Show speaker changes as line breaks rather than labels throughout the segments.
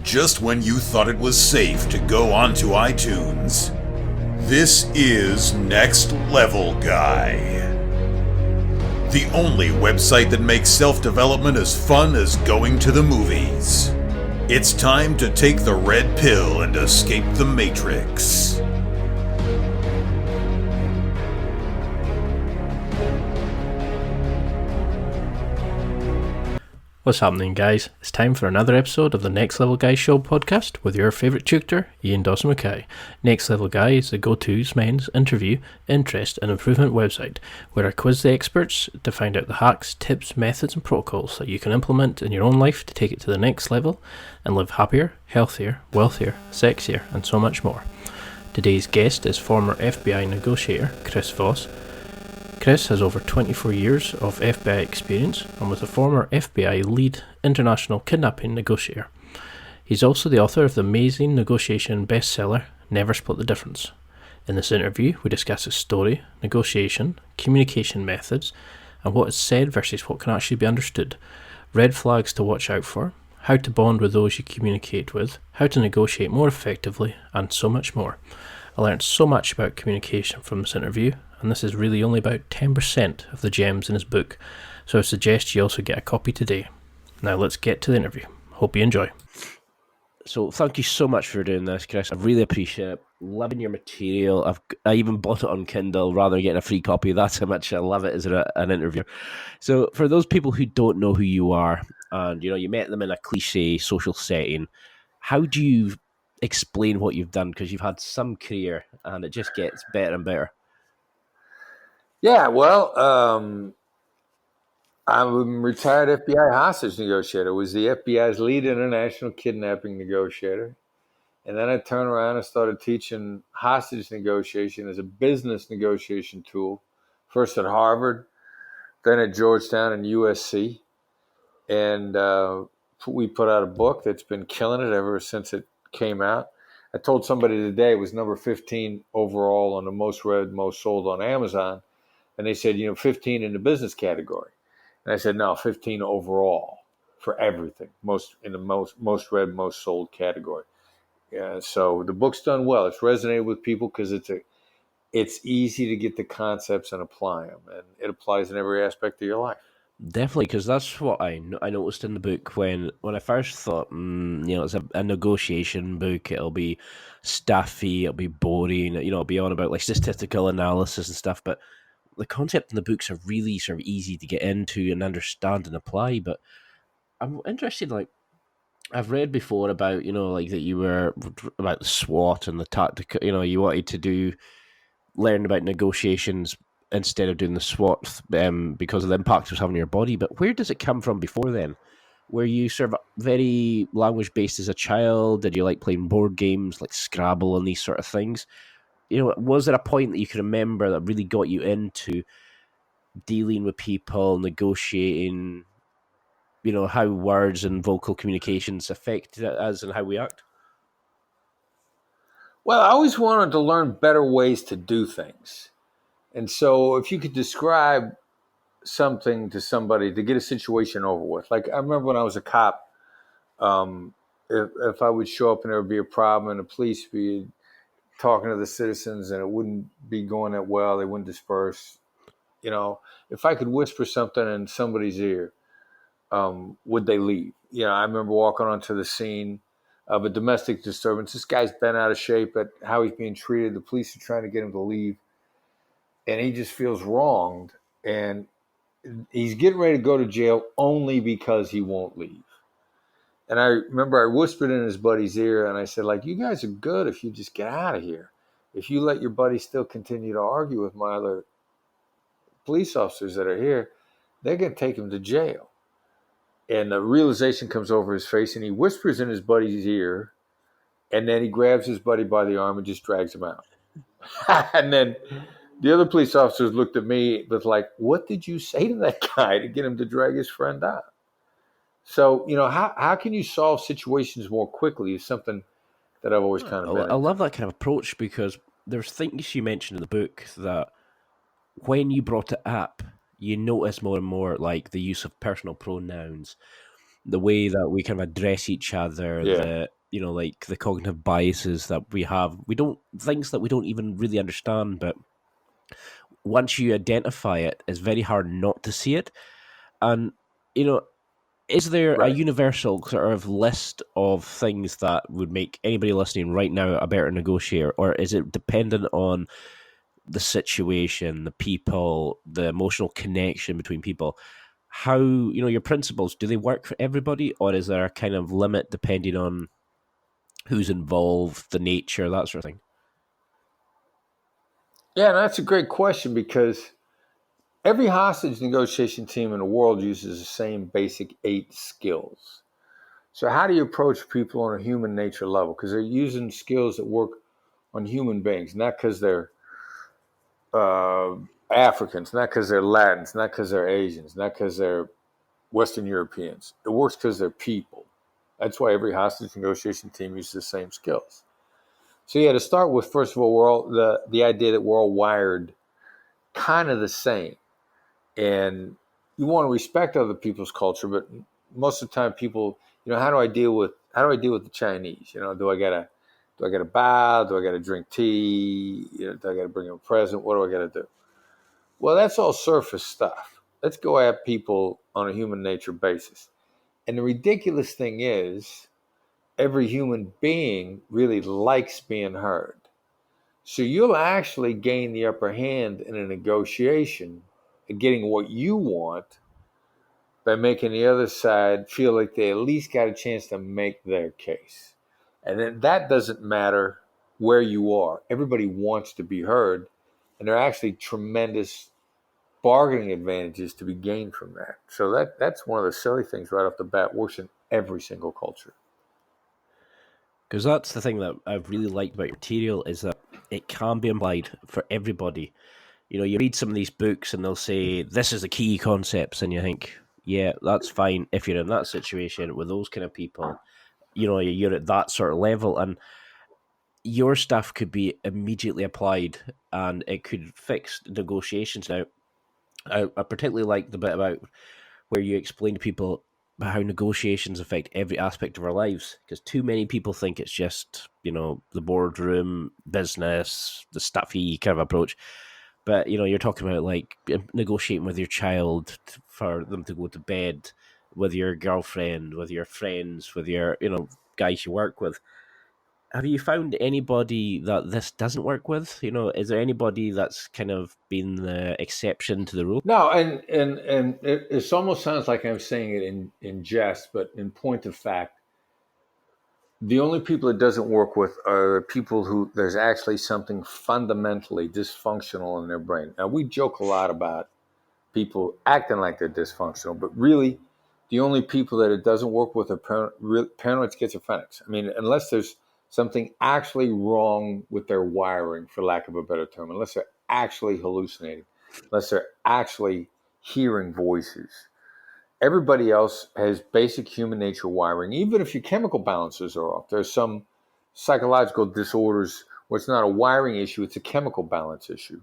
just when you thought it was safe to go onto iTunes. This is Next Level Guy, the only website that makes self-development as fun as going to the movies. It's time to take the red pill and escape the Matrix.
What's happening, guys? It's time for another episode of the Next Level Guy Show podcast with your favourite tutor, Ian Dawson Mackay. Next Level Guy is the go-to men's interview, interest and improvement website where I quiz the experts to find out the hacks, tips, methods and protocols that you can implement in your own life to take it to the next level and live happier, healthier, wealthier, sexier and so much more. Today's guest is former FBI Negotiator Chris Voss. Chris has over 24 years of FBI experience and was a former FBI lead international kidnapping negotiator. He's also the author of the amazing negotiation bestseller, Never Split the Difference. In this interview, we discuss his story, negotiation, communication methods, and what is said versus what can actually be understood, red flags to watch out for, how to bond with those you communicate with, how to negotiate more effectively, and so much more. I learned so much about communication from this interview, and this is really only about 10% of the gems in his book, so I suggest you also get a copy today. Now let's get to the interview. Hope you enjoy. So thank you so much for doing this, Chris. I really appreciate it. Loving your material. I even bought it on Kindle rather than getting a free copy. That's how much I love it as an interview. So for those people who don't know who you are, and you met them in a cliche social setting, how do you explain what you've done? Because you've had some career and it just gets better and better.
Yeah, well, I'm a retired FBI hostage negotiator. I was the FBI's lead international kidnapping negotiator. And then I turned around and started teaching hostage negotiation as a business negotiation tool, first at Harvard, then at Georgetown and USC. And we put out a book that's been killing it ever since it came out. I told somebody today it was number 15 overall on the most read, most sold on Amazon. And they said, 15 in the business category. And I said, no, 15 overall for everything, most read, most sold category. Yeah, so the book's done well. It's resonated with people because it's easy to get the concepts and apply them. And it applies in every aspect of your life.
Definitely, because that's what I noticed in the book when I first thought, it's a negotiation book. It'll be stuffy, it'll be boring, it'll be on about like statistical analysis and stuff. But the concept in the books are really sort of easy to get into and understand and apply. But I'm interested, like, I've read before about, that you were about the SWOT and the tactic, you wanted to learn about negotiations instead of doing the SWOT because of the impact it was having on your body. But where does it come from before then? Were you sort of very language-based as a child? Did you like playing board games like Scrabble and these sort of things? Was there a point that you can remember that really got you into dealing with people, negotiating, how words and vocal communications affect us and how we act?
Well, I always wanted to learn better ways to do things. And so if you could describe something to somebody to get a situation over with, like I remember when I was a cop, if I would show up and there would be a problem and the police would be talking to the citizens and it wouldn't be going that well, they wouldn't disperse. If I could whisper something in somebody's ear, would they leave? I remember walking onto the scene of a domestic disturbance. This guy's bent out of shape at how he's being treated. The police are trying to get him to leave. And he just feels wronged. And he's getting ready to go to jail only because he won't leave. And I remember I whispered in his buddy's ear and I said, you guys are good if you just get out of here. If you let your buddy still continue to argue with my other police officers that are here, they're going to take him to jail. And the realization comes over his face and he whispers in his buddy's ear and then he grabs his buddy by the arm and just drags him out. And then the other police officers looked at me with what did you say to that guy to get him to drag his friend out? So, how can you solve situations more quickly is something that I've always kind of been.
I love that kind of approach because there's things you mentioned in the book that when you brought it up, you notice more and more the use of personal pronouns, the way that we kind of address each other, like the cognitive biases that we have. Things that we don't even really understand, but once you identify it, it's very hard not to see it. And, you know, is there a
Right.
universal sort of list of things that would make anybody listening right now a better negotiator, or is it dependent on the situation, the people, the emotional connection between people? How, your principles, do they work for everybody, or is there a kind of limit depending on who's involved, the nature, that sort of thing?
Yeah, and that's a great question because every hostage negotiation team in the world uses the same basic 8 skills. So how do you approach people on a human nature level? Because they're using skills that work on human beings, not because they're uh, Africans, not because they're Latins, not because they're Asians, not because they're Western Europeans. It works because they're people. That's why every hostage negotiation team uses the same skills. So yeah, to start with, first of all, we're all the idea that we're all wired kind of the same, and you want to respect other people's culture, but most of the time, people, how do I deal with the Chinese? Do I gotta bow? Do I gotta drink tea? Do I gotta bring them a present? What do I gotta do? Well, that's all surface stuff. Let's go at people on a human nature basis. And the ridiculous thing is, every human being really likes being heard. So you'll actually gain the upper hand in a negotiation and getting what you want by making the other side feel like they at least got a chance to make their case. And then that doesn't matter where you are. Everybody wants to be heard. And there are actually tremendous bargaining advantages to be gained from that. So that's one of the silly things right off the bat, works in every single culture.
Because that's the thing that I've really liked about your material, is that it can be applied for everybody. You read some of these books and they'll say, this is the key concepts, and you think, yeah, that's fine if you're in that situation with those kind of people. You're at that sort of level, and your stuff could be immediately applied and it could fix negotiations. Now, I particularly like the bit about where you explain to people how negotiations affect every aspect of our lives, because too many people think it's just the boardroom business, the stuffy kind of approach. But you're talking about like negotiating with your child for them to go to bed, with your girlfriend, with your friends, with your guys you work with. Have you found anybody that this doesn't work with? Is there anybody that's kind of been the exception to the rule?
No, and it almost sounds like I'm saying it in jest, but in point of fact, the only people it doesn't work with are people who there's actually something fundamentally dysfunctional in their brain. Now, we joke a lot about people acting like they're dysfunctional, but really, the only people that it doesn't work with are paranoid schizophrenics. I mean, unless there's something actually wrong with their wiring, for lack of a better term, unless they're actually hallucinating, unless they're actually hearing voices. Everybody else has basic human nature wiring. Even if your chemical balances are off, there's some psychological disorders where it's not a wiring issue, it's a chemical balance issue.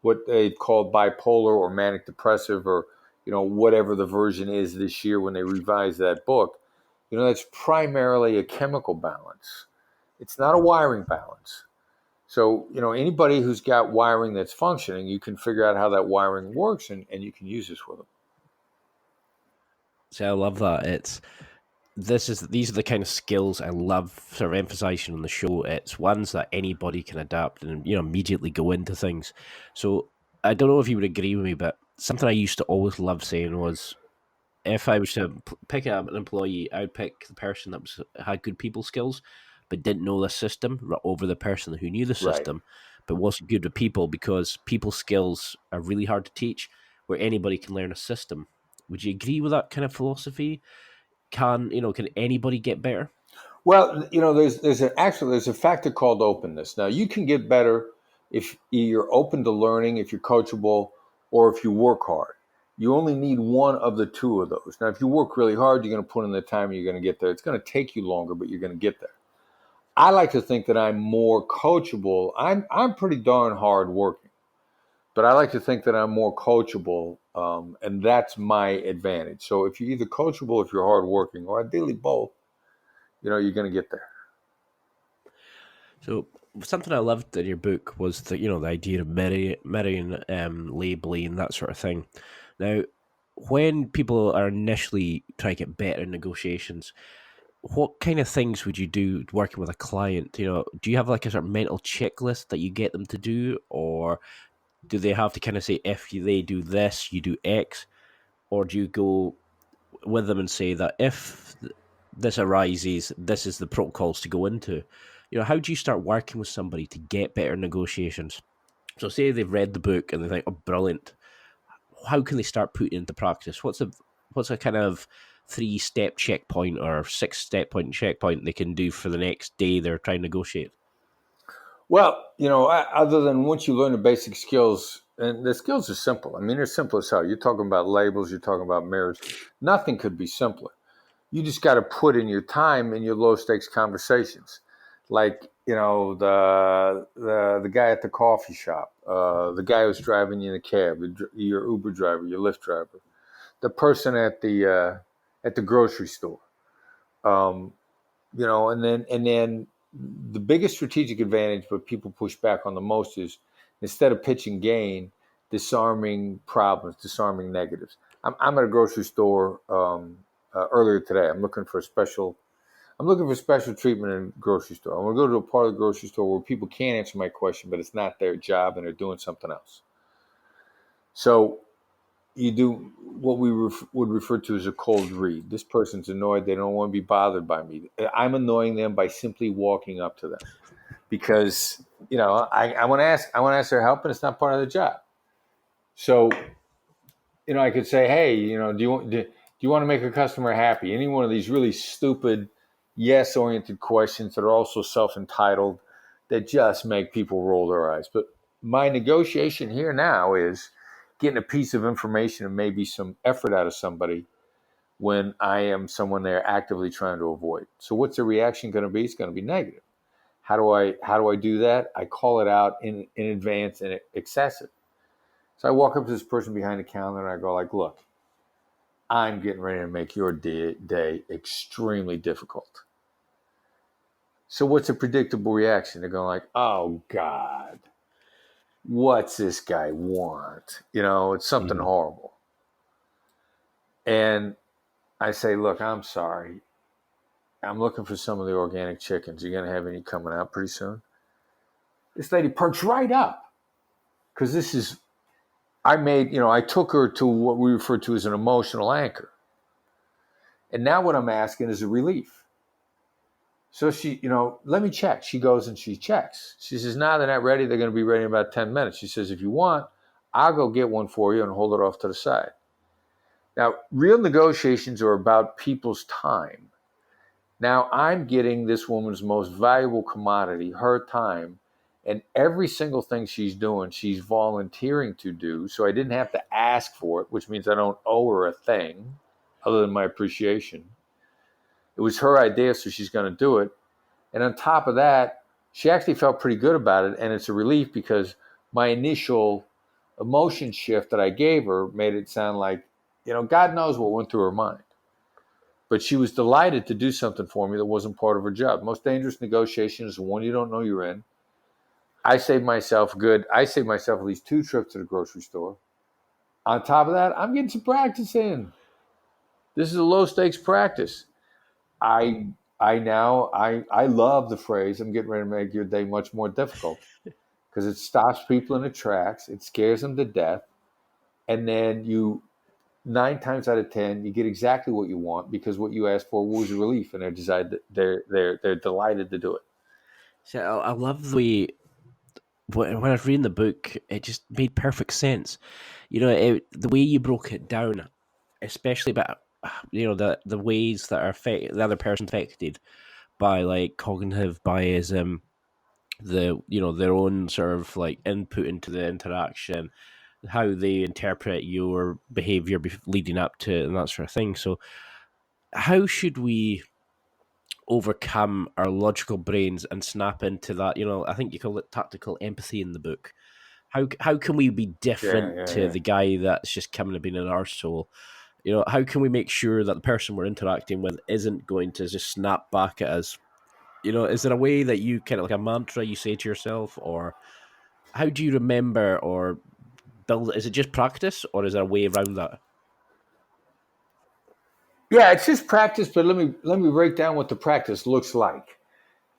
What they call bipolar or manic depressive, or whatever the version is this year when they revise that book. That's primarily a chemical balance. It's not a wiring balance. So anybody who's got wiring that's functioning, you can figure out how that wiring works, and you can use this with them.
See, I love that. These are the kind of skills I love sort of emphasizing on the show. It's ones that anybody can adapt and immediately go into things. So I don't know if you would agree with me, but something I used to always love saying was, if I was to pick up an employee, I would pick the person that had good people skills, but didn't know the system, over the person who knew the
Right.
system, but wasn't good with people, because people skills are really hard to teach, where anybody can learn a system. Would you agree with that kind of philosophy? Can anybody get better?
Well, there's a factor called openness. Now, you can get better if you're open to learning, if you're coachable, or if you work hard. You only need one of the two of those. Now, if you work really hard, you're going to put in the time and you're going to get there. It's going to take you longer, but you're going to get there. I like to think that I'm more coachable. I'm pretty darn hard working, but I like to think that I'm more coachable, and that's my advantage. So if you're either coachable, if you're hardworking, or ideally both, you're going to get there.
So something I loved in your book was the the idea of mirroring, labeling, that sort of thing. Now, when people are initially trying to get better in negotiations, what kind of things would you do working with a client? Do you have like a sort of mental checklist that you get them to do, or do they have to kind of say, if they do this, you do X, or do you go with them and say that if this arises, this is the protocols to go into? How do you start working with somebody to get better negotiations? So say they've read the book and they think, oh, brilliant. How can they start putting it into practice? What's a kind of 3-step checkpoint or 6-step checkpoint they can do for the next day they're trying to negotiate?
Well, other than once you learn the basic skills, and the skills are simple. I mean, they're simple as hell. You're talking about labels, you're talking about mirrors. Nothing could be simpler. You just got to put in your time in your low stakes conversations. Like, the guy at the coffee shop, the guy who's driving you in a cab, your Uber driver, your Lyft driver, the person at the grocery store. And then the biggest strategic advantage, but people push back on the most, is instead of pitching gain, disarming problems, disarming negatives. I'm at a grocery store earlier today. I'm looking for special treatment in a grocery store. I'm going to go to a part of the grocery store where people can't answer my question, but it's not their job and they're doing something else. So you do what we would refer to as a cold read. This person's annoyed. They don't want to be bothered by me. I'm annoying them by simply walking up to them because, I want to ask their help, and it's not part of the job. So, I could say, hey, do you want to make a customer happy? Any one of these really stupid, yes-oriented questions that are also self-entitled that just make people roll their eyes. But my negotiation here now is getting a piece of information and maybe some effort out of somebody when I am someone they're actively trying to avoid. So what's the reaction going to be? It's going to be negative. How do I do that? I call it out in advance and assess it. So I walk up to this person behind the counter and I go like, look, I'm getting ready to make your day extremely difficult. So what's a predictable reaction? They're going like, oh God, what's this guy want? It's something horrible. And I say, look, I'm sorry. I'm looking for some of the organic chickens. You're going to have any coming out pretty soon? This lady perks right up because I took her to what we refer to as an emotional anchor. And now what I'm asking is a relief. So she, let me check. She goes and she checks. She says, no, they're not ready. They're going to be ready in about 10 minutes. She says, if you want, I'll go get one for you and hold it off to the side. Now, real negotiations are about people's time. Now I'm getting this woman's most valuable commodity, her time, and every single thing she's doing, she's volunteering to do. So I didn't have to ask for it, which means I don't owe her a thing other than my appreciation. It was her idea, so she's going to do it. And on top of that, she actually felt pretty good about it. And it's a relief because my initial emotion shift that I gave her made it sound like, God knows what went through her mind. But she was delighted to do something for me that wasn't part of her job. Most dangerous negotiation is the one you don't know you're in. I saved myself at least 2 trips to the grocery store. On top of that, I'm getting some practice in. This is a low stakes practice. I love the phrase, I'm getting ready to make your day much more difficult, because it stops people in their tracks. It scares them to death. And then 9 times out of 10, you get exactly what you want because what you asked for was a relief, and they're delighted to do it.
So I love the way, when I was reading the book, it just made perfect sense. The way you broke it down, especially about the ways that are the other person affected by like cognitive biasm, their own sort of like input into the interaction, how they interpret your behavior leading up to it, and that sort of thing. So how should we overcome our logical brains and snap into that? I think you call it tactical empathy in the book. How can we be different to the guy that's just coming to being an arsehole? how can we make sure that the person we're interacting with isn't going to just snap back at us? Is there a way that you kind of like a mantra you say to yourself, or how do you remember or build? Is it just practice, or is there a way around that?
Yeah, it's just practice, but let me break down what the practice looks like.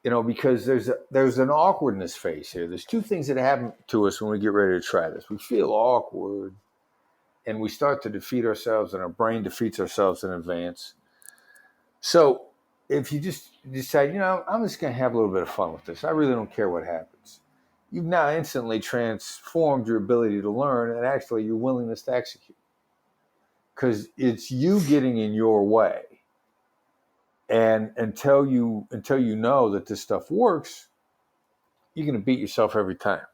Because there's an awkwardness phase here. There's two things that happen to us when we get ready to try this. We feel awkward, and we start to defeat ourselves, and our brain defeats ourselves in advance. So if you just decide, I'm just going to have a little bit of fun with this. I really don't care what happens. You've now instantly transformed your ability to learn and actually your willingness to execute. Because it's you getting in your way. And until you know that this stuff works, you're going to beat yourself every time.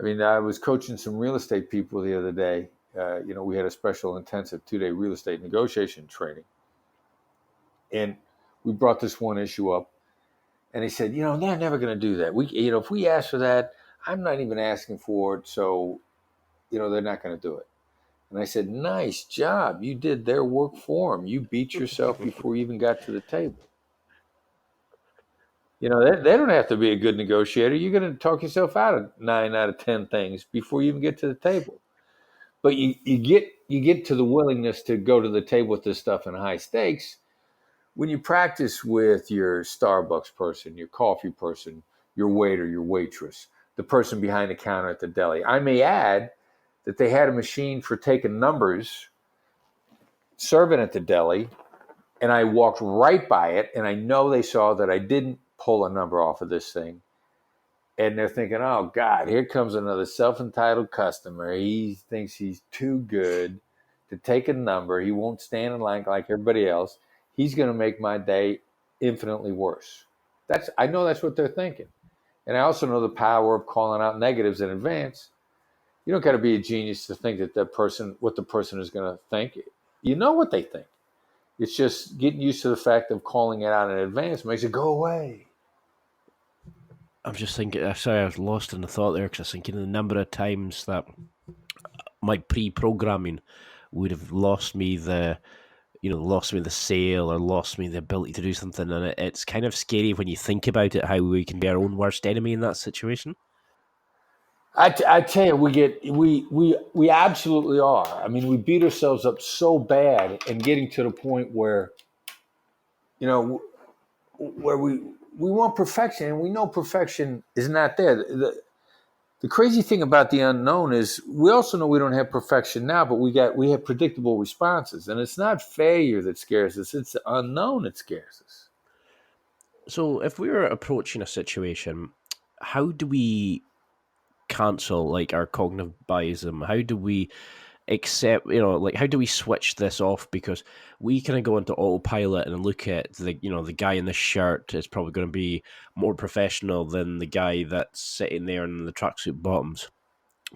I mean, I was coaching some real estate people the other day. We had a special intensive 2-day real estate negotiation training. And we brought this one issue up. And he said, they're never going to do that. If we ask for that, I'm not even asking for it. So, they're not going to do it. And I said, nice job. You did their work for them. You beat yourself before you even got to the table. They don't have to be a good negotiator. You're going to talk yourself out of 9 out of 10 things before you even get to the table. But you get to the willingness to go to the table with this stuff in high stakes when you practice with your Starbucks person, your coffee person, your waiter, your waitress, the person behind the counter at the deli. I may add that they had a machine for taking numbers, serving at the deli, and I walked right by it, and I know they saw that I didn't pull a number off of this thing. And they're thinking, oh, God, here comes another self-entitled customer. He thinks he's too good to take a number. He won't stand in line like everybody else. He's going to make my day infinitely worse. I know that's what they're thinking. And I also know the power of calling out negatives in advance. You don't got to be a genius to think that what the person is going to think. You know what they think. It's just getting used to the fact of calling it out in advance makes it go away.
I'm just thinking, sorry, I was lost in the thought there because I was thinking the number of times that my pre-programming would have lost me the sale or lost me the ability to do something. And it's kind of scary when you think about it, how we can be our own worst enemy in that situation.
I tell you, we absolutely are. I mean, we beat ourselves up so bad and getting to the point where, where we want perfection, and we know perfection is not there. The crazy thing about the unknown is we also know we don't have perfection now, but we have predictable responses, and it's not failure that scares us; it's the unknown that scares us.
So, if we were approaching a situation, how do we cancel our cognitive biasm? How do we accept, how do we switch this off? Because we kind of go into autopilot and look at the guy in the shirt is probably going to be more professional than the guy that's sitting there in the tracksuit bottoms,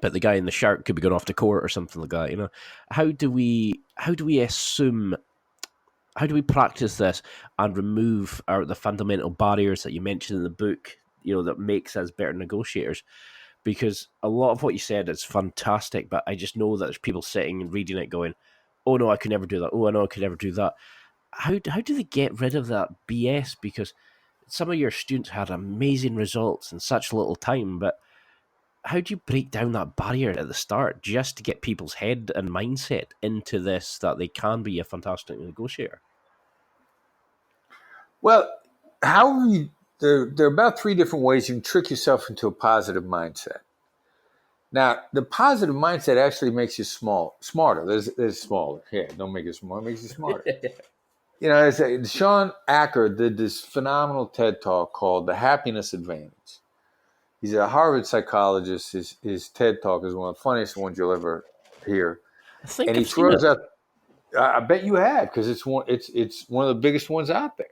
but the guy in the shirt could be going off to court or something like that. How do we assume? How do we practice this and remove the fundamental barriers that you mentioned in the book, that makes us better negotiators? Because a lot of what you said is fantastic, but I just know that there's people sitting and reading it going, oh no, I could never do that. Oh, I know I could never do that. How do they get rid of that BS? Because some of your students had amazing results in such little time, but how do you break down that barrier at the start just to get people's head and mindset into this, that they can be a fantastic negotiator?
Well, there are about 3 different ways you can trick yourself into a positive mindset. Now, the positive mindset actually makes you smarter. There's smaller. Yeah, don't make it smaller. It makes you smarter. Sean Acker did this phenomenal TED Talk called The Happiness Advantage. He's a Harvard psychologist. His TED Talk is one of the funniest ones you'll ever hear.
I think
and he throws out. I bet you have, because it's one of the biggest ones out there.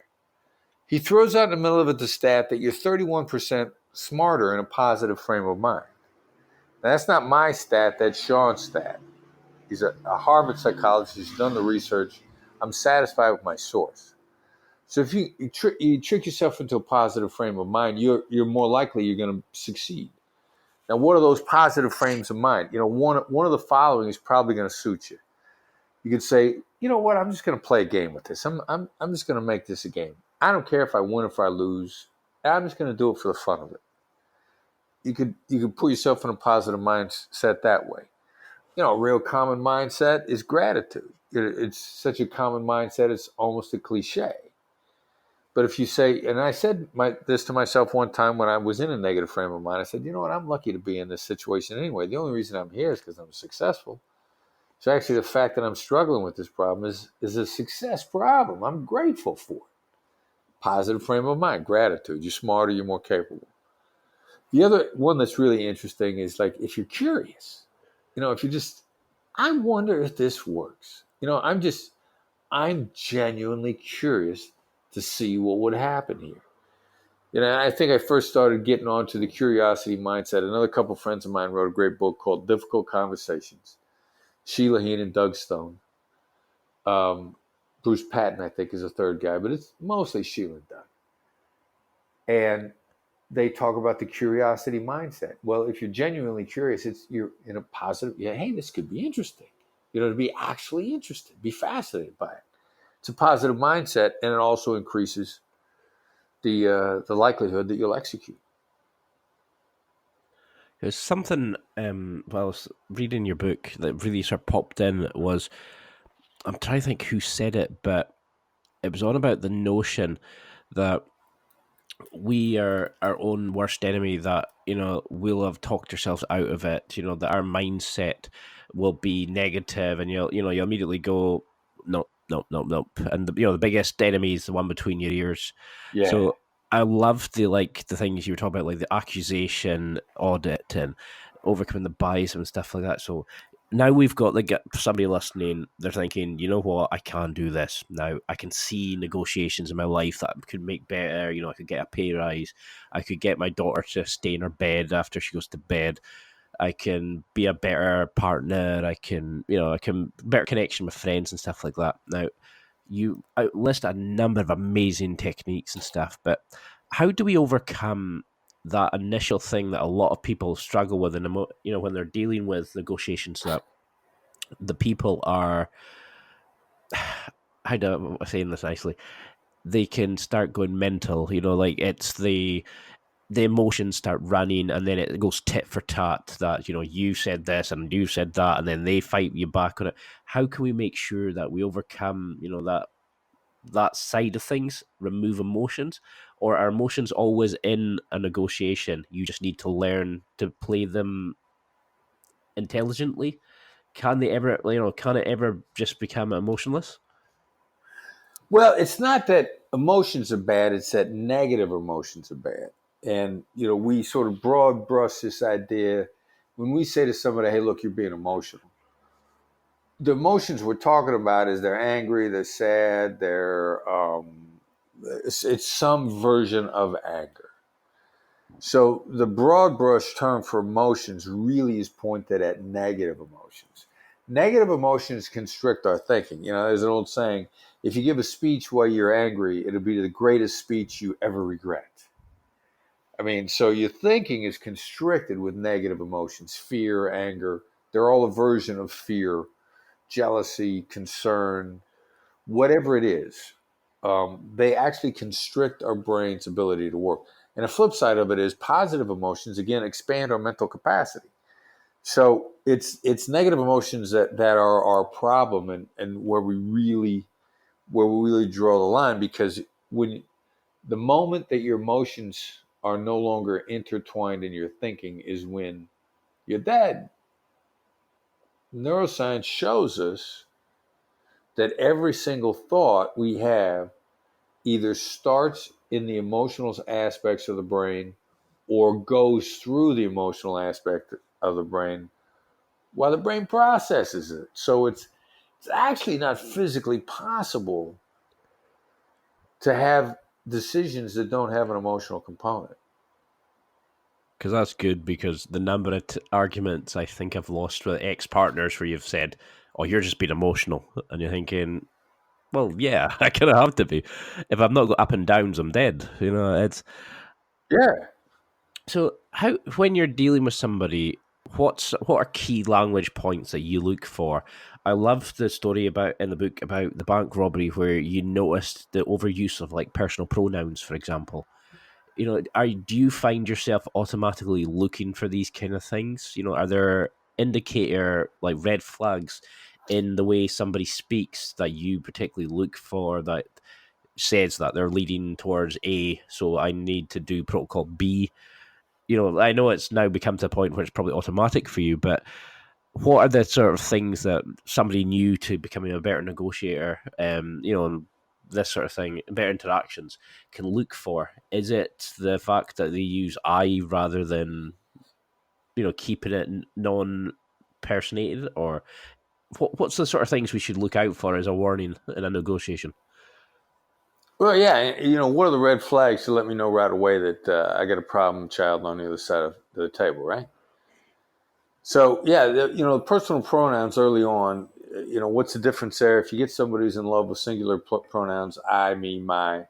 He throws out in the middle of it the stat that you're 31% smarter in a positive frame of mind. Now, that's not my stat, that's Sean's stat. He's a Harvard psychologist. He's done the research. I'm satisfied with my source. So if you trick yourself into a positive frame of mind, you're more likely you're going to succeed. Now, what are those positive frames of mind? One of the following is probably going to suit you. You could say, you know what, I'm just going to play a game with this. I'm just going to make this a game. I don't care if I win or if I lose. I'm just going to do it for the fun of it. You could put yourself in a positive mindset that way. A real common mindset is gratitude. It's such a common mindset, it's almost a cliche. But if you say, and I said this to myself one time when I was in a negative frame of mind, I said, you know what, I'm lucky to be in this situation anyway. The only reason I'm here is because I'm successful. So actually the fact that I'm struggling with this problem is a success problem. I'm grateful for it. Positive frame of mind, gratitude. You're smarter, you're more capable. The other one that's really interesting is like if you're curious, if you just, I wonder if this works. I'm genuinely curious to see what would happen here. I think I first started getting onto the curiosity mindset. Another couple of friends of mine wrote a great book called Difficult Conversations. Sheila Heen and Doug Stone. Bruce Patton, I think, is a third guy, but it's mostly Sheila and Doug. And they talk about the curiosity mindset. Well, if you're genuinely curious, you're in a positive, hey, this could be interesting. To be actually interested, be fascinated by it. It's a positive mindset, and it also increases the likelihood that you'll execute.
There's something, while I was reading your book that really sort of popped in was, I'm trying to think who said it, but it was on about the notion that we are our own worst enemy, that, we'll have talked ourselves out of it, that our mindset will be negative, and you'll immediately go, no. And the biggest enemy is the one between your ears.
Yeah.
So I love the things you were talking about, like the accusation audit and overcoming the bias and stuff like that. So now we've got somebody listening, they're thinking, you know what, I can do this. Now I can see negotiations in my life that I could make better. I could get a pay rise. I could get my daughter to stay in her bed after she goes to bed. I can be a better partner. I can better connection with friends and stuff like that. Now, you list a number of amazing techniques and stuff, but how do we overcome that initial thing that a lot of people struggle with, when they're dealing with negotiations, that the people are, how do I say this nicely? They can start going mental, it's the emotions start running, and then it goes tit for tat, that, you said this and you said that, and then they fight you back on it. How can we make sure that we overcome, that side of things, remove emotions? Or are emotions always in a negotiation? You just need to learn to play them intelligently. Can it ever just become emotionless?
Well, it's not that emotions are bad, it's that negative emotions are bad. And, we sort of broad brush this idea when we say to somebody, hey, look, you're being emotional. The emotions we're talking about is they're angry, they're sad, it's some version of anger. So the broad brush term for emotions really is pointed at negative emotions. Negative emotions constrict our thinking. There's an old saying, if you give a speech while you're angry, it'll be the greatest speech you ever regret. So your thinking is constricted with negative emotions, fear, anger. They're all a version of fear, jealousy, concern, whatever it is. They actually constrict our brain's ability to work. And the flip side of it is positive emotions, again, expand our mental capacity. So it's negative emotions that are our problem, and where we really draw the line, because when the moment that your emotions are no longer intertwined in your thinking is when you're dead. Neuroscience shows us that every single thought we have either starts in the emotional aspects of the brain or goes through the emotional aspect of the brain while the brain processes it. So it's actually not physically possible to have decisions that don't have an emotional component.
Because that's good, because the number of arguments I think I've lost with ex-partners where you've said, oh, you're just being emotional. And you're thinking, well, yeah, I kind of have to be. If I've not got up and downs, I'm dead. It's...
Yeah.
So when you're dealing with somebody,
what are key language points that you look for? I love the story in the book about the bank robbery where you noticed the overuse of like personal pronouns, for example. Do you find yourself automatically looking for these kind of things? Are there indicator like red flags in the way somebody speaks that you particularly look for that says that they're leading towards A, so I need to do protocol B? I know it's now become to a point where it's probably automatic for you, but what are the sort of things that somebody new to becoming a better negotiator, this sort of thing, better interactions can look for? Is it the fact that they use I rather than, keeping it non-personated, or what's the sort of things we should look out for as a warning in a negotiation?
Well, yeah, what are the red flags to let me know right away that I got a problem child on the other side of the table, right? So, yeah, personal pronouns early on, what's the difference there? If you get somebody who's in love with singular pronouns, I, me, my,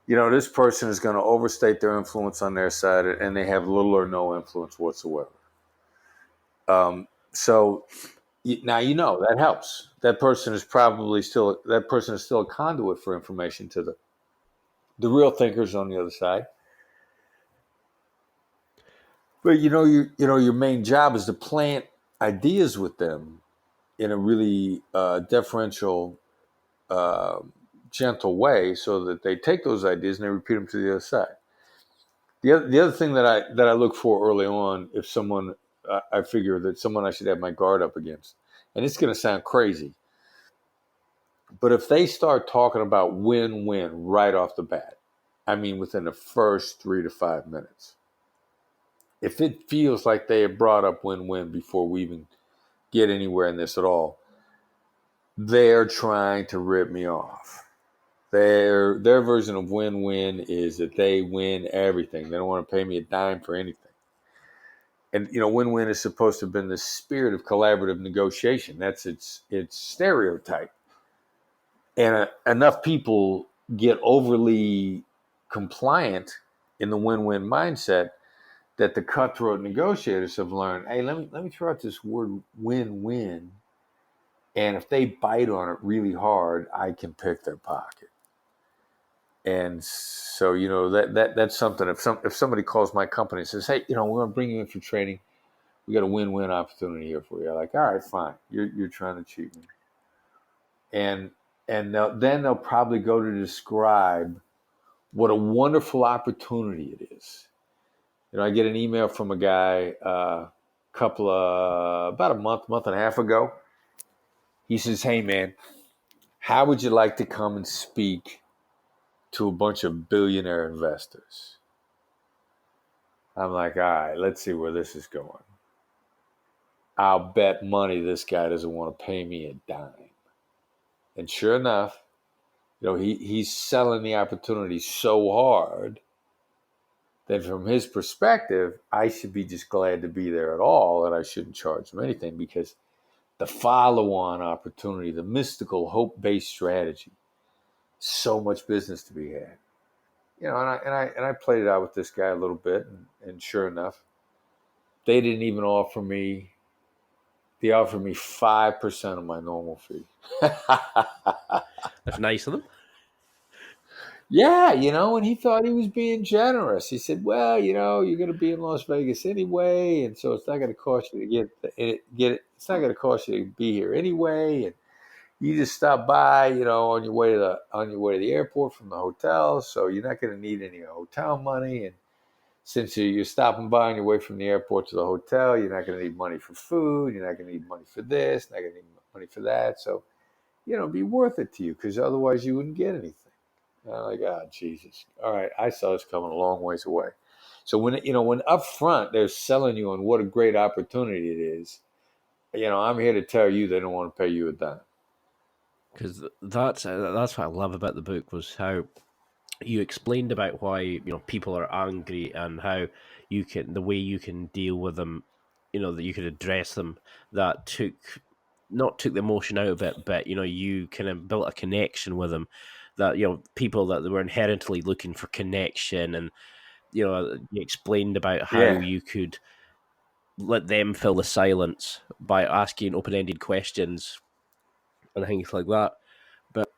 this person is going to overstate their influence on their side, and they have little or no influence whatsoever. So now that helps. That person is still a conduit for information to the real thinkers on the other side. But your main job is to plant ideas with them in a really deferential, gentle way, so that they take those ideas and they repeat them to the other side. The other thing that I look for early on, if someone I figure that someone I should have my guard up against, and it's going to sound crazy, but if they start talking about win-win right off the bat, I mean within the first 3 to 5 minutes, if it feels like they have brought up win-win before we even get anywhere in this at all, they're trying to rip me off. Their version of win-win is that they win everything. They don't want to pay me a dime for anything. And win-win is supposed to have been the spirit of collaborative negotiation. That's its stereotype. And enough people get overly compliant in the win-win mindset that the cutthroat negotiators have learned, hey, let me throw out this word win-win. And if they bite on it really hard, I can pick their pocket. And so, that's something. If somebody calls my company and says, hey, we're going to bring you in for training, we got a win-win opportunity here for you. I'm like, all right, fine. You're trying to cheat me. And then they'll probably go to describe what a wonderful opportunity it is. I get an email from a guy about a month and a half ago. He says, hey, man, how would you like to come and speak to a bunch of billionaire investors? I'm like, all right, let's see where this is going. I'll bet money this guy doesn't want to pay me a dime. And sure enough, he's selling the opportunity so hard that from his perspective, I should be just glad to be there at all, and I shouldn't charge him anything, because the follow-on opportunity, the mystical hope-based strategy, so much business to be had. And I played it out with this guy a little bit, and sure enough, they didn't even offer me. They offered me 5% of my normal fee.
That's nice of them.
Yeah, and he thought he was being generous. He said, well, you're going to be in Las Vegas anyway, and so it's not going to cost you to get it. It's not going to cost you to be here anyway, and you just stop by, on your way to the airport from the hotel, so you're not going to need any hotel money. And since you're stopping by on your way from the airport to the hotel, you're not going to need money for food. You're not going to need money for this. Not going to need money for that. So, be worth it to you, because otherwise you wouldn't get anything. And I'm like, oh, Jesus. All right. I saw this coming a long ways away. So when up front they're selling you on what a great opportunity it is, I'm here to tell you they don't want to pay you a dime.
Because that's what I love about the book, was how you explained about why people are angry, and how the way you can deal with them, that you could address them, that took the emotion out of it, but you kind of built a connection with them, that people that were inherently looking for connection, and you explained about how you could let them fill the silence by asking open-ended questions and things like that. But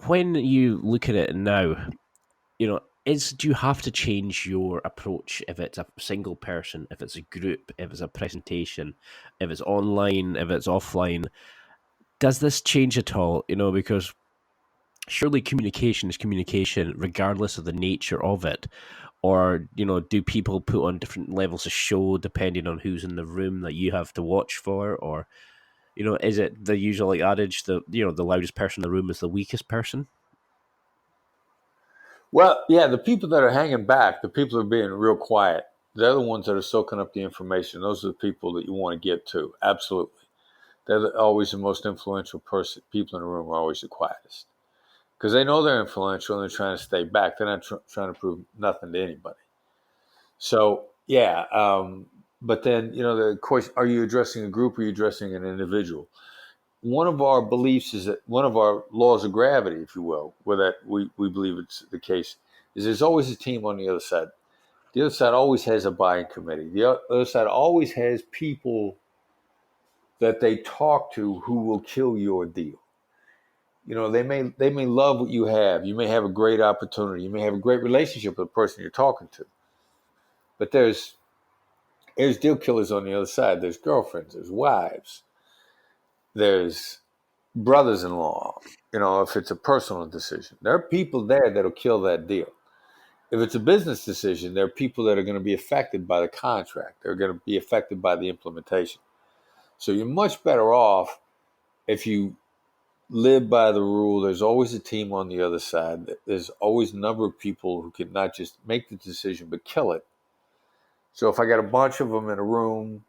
when you look at it now, do you have to change your approach if it's a single person, if it's a group, if it's a presentation, if it's online, if it's offline? Does this change at all? Because surely communication is communication regardless of the nature of it. Or, do people put on different levels of show depending on who's in the room that you have to watch for? Or, is it the usual adage that, the loudest person in the room is the weakest person?
Well, yeah, the people that are hanging back, the people that are being real quiet, they're the ones that are soaking up the information. Those are the people that you want to get to. Absolutely. They're always the most influential people in the room are always the quietest. Because they know they're influential and they're trying to stay back. They're not trying to prove nothing to anybody. So, yeah. But then, the question, are you addressing a group or are you addressing an individual? One of our beliefs is that one of our laws of gravity, if you will, where that we believe it's the case, is there's always a team on the other side. The other side always has a buying committee. The other side always has people that they talk to who will kill your deal. They may love what you have. You may have a great opportunity. You may have a great relationship with the person you're talking to. But there's deal killers on the other side. There's girlfriends. There's wives. There's brothers-in-law. If it's a personal decision, there are people there that'll kill that deal. If it's a business decision, there are people that are going to be affected by the contract. They're going to be affected by the implementation. So you're much better off if you live by the rule. There's always a team on the other side. There's always a number of people who can not just make the decision, but kill it. So if I got a bunch of them in a room,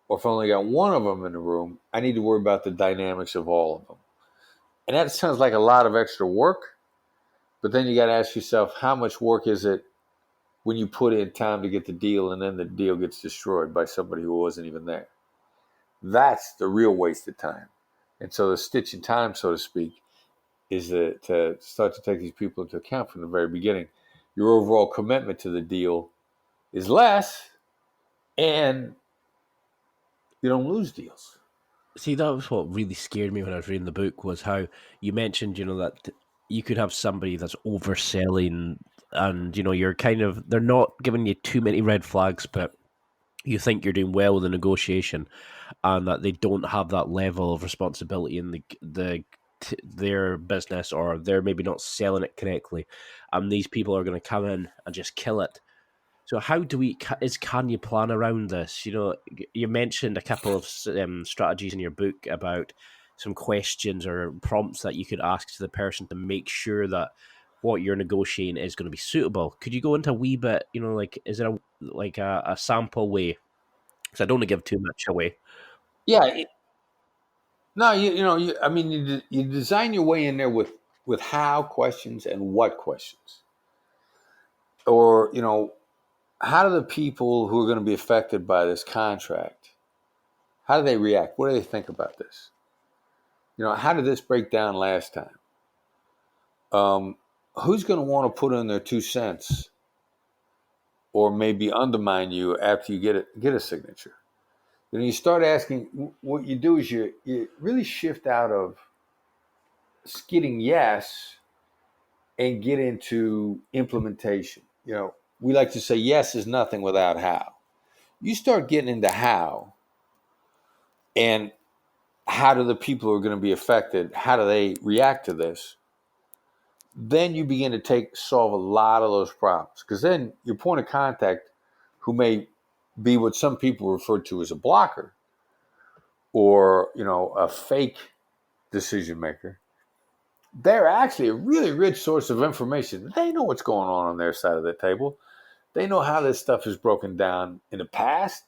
or if I only got one of them in the room, I need to worry about the dynamics of all of them. And that sounds like a lot of extra work, but then you got to ask yourself, how much work is it when you put in time to get the deal and then the deal gets destroyed by somebody who wasn't even there? That's the real waste of time. And so the stitch in time, so to speak, is to start to take these people into account from the very beginning. Your overall commitment to the deal is less, and you don't lose deals.
See, that was what really scared me when I was reading the book, was how you mentioned, that you could have somebody that's overselling and, you're they're not giving you too many red flags, but you think you're doing well with the negotiation and that they don't have that level of responsibility in their business, or they're maybe not selling it correctly. And these people are going to come in and just kill it. So how can you plan around this? You mentioned a couple of strategies in your book about some questions or prompts that you could ask to the person to make sure that what you're negotiating is going to be suitable. Could you go into a wee bit, is it a sample way? Because I don't want to give too much away.
Yeah. No, you design your way in there with how questions and what questions. Or, how do the people who are going to be affected by this contract, how do they react? What do they think about this? How did this break down last time? Who's going to want to put in their 2 cents or maybe undermine you after you get a signature? You start asking, what you do is you really shift out of getting yes and get into implementation. We like to say yes is nothing without how. You start getting into how, and how do the people who are going to be affected, how do they react to this? Then you begin to solve a lot of those problems, because then your point of contact, who may be what some people refer to as a blocker or a fake decision maker, they're actually a really rich source of information. They know what's going on their side of the table. They know how this stuff is broken down in the past.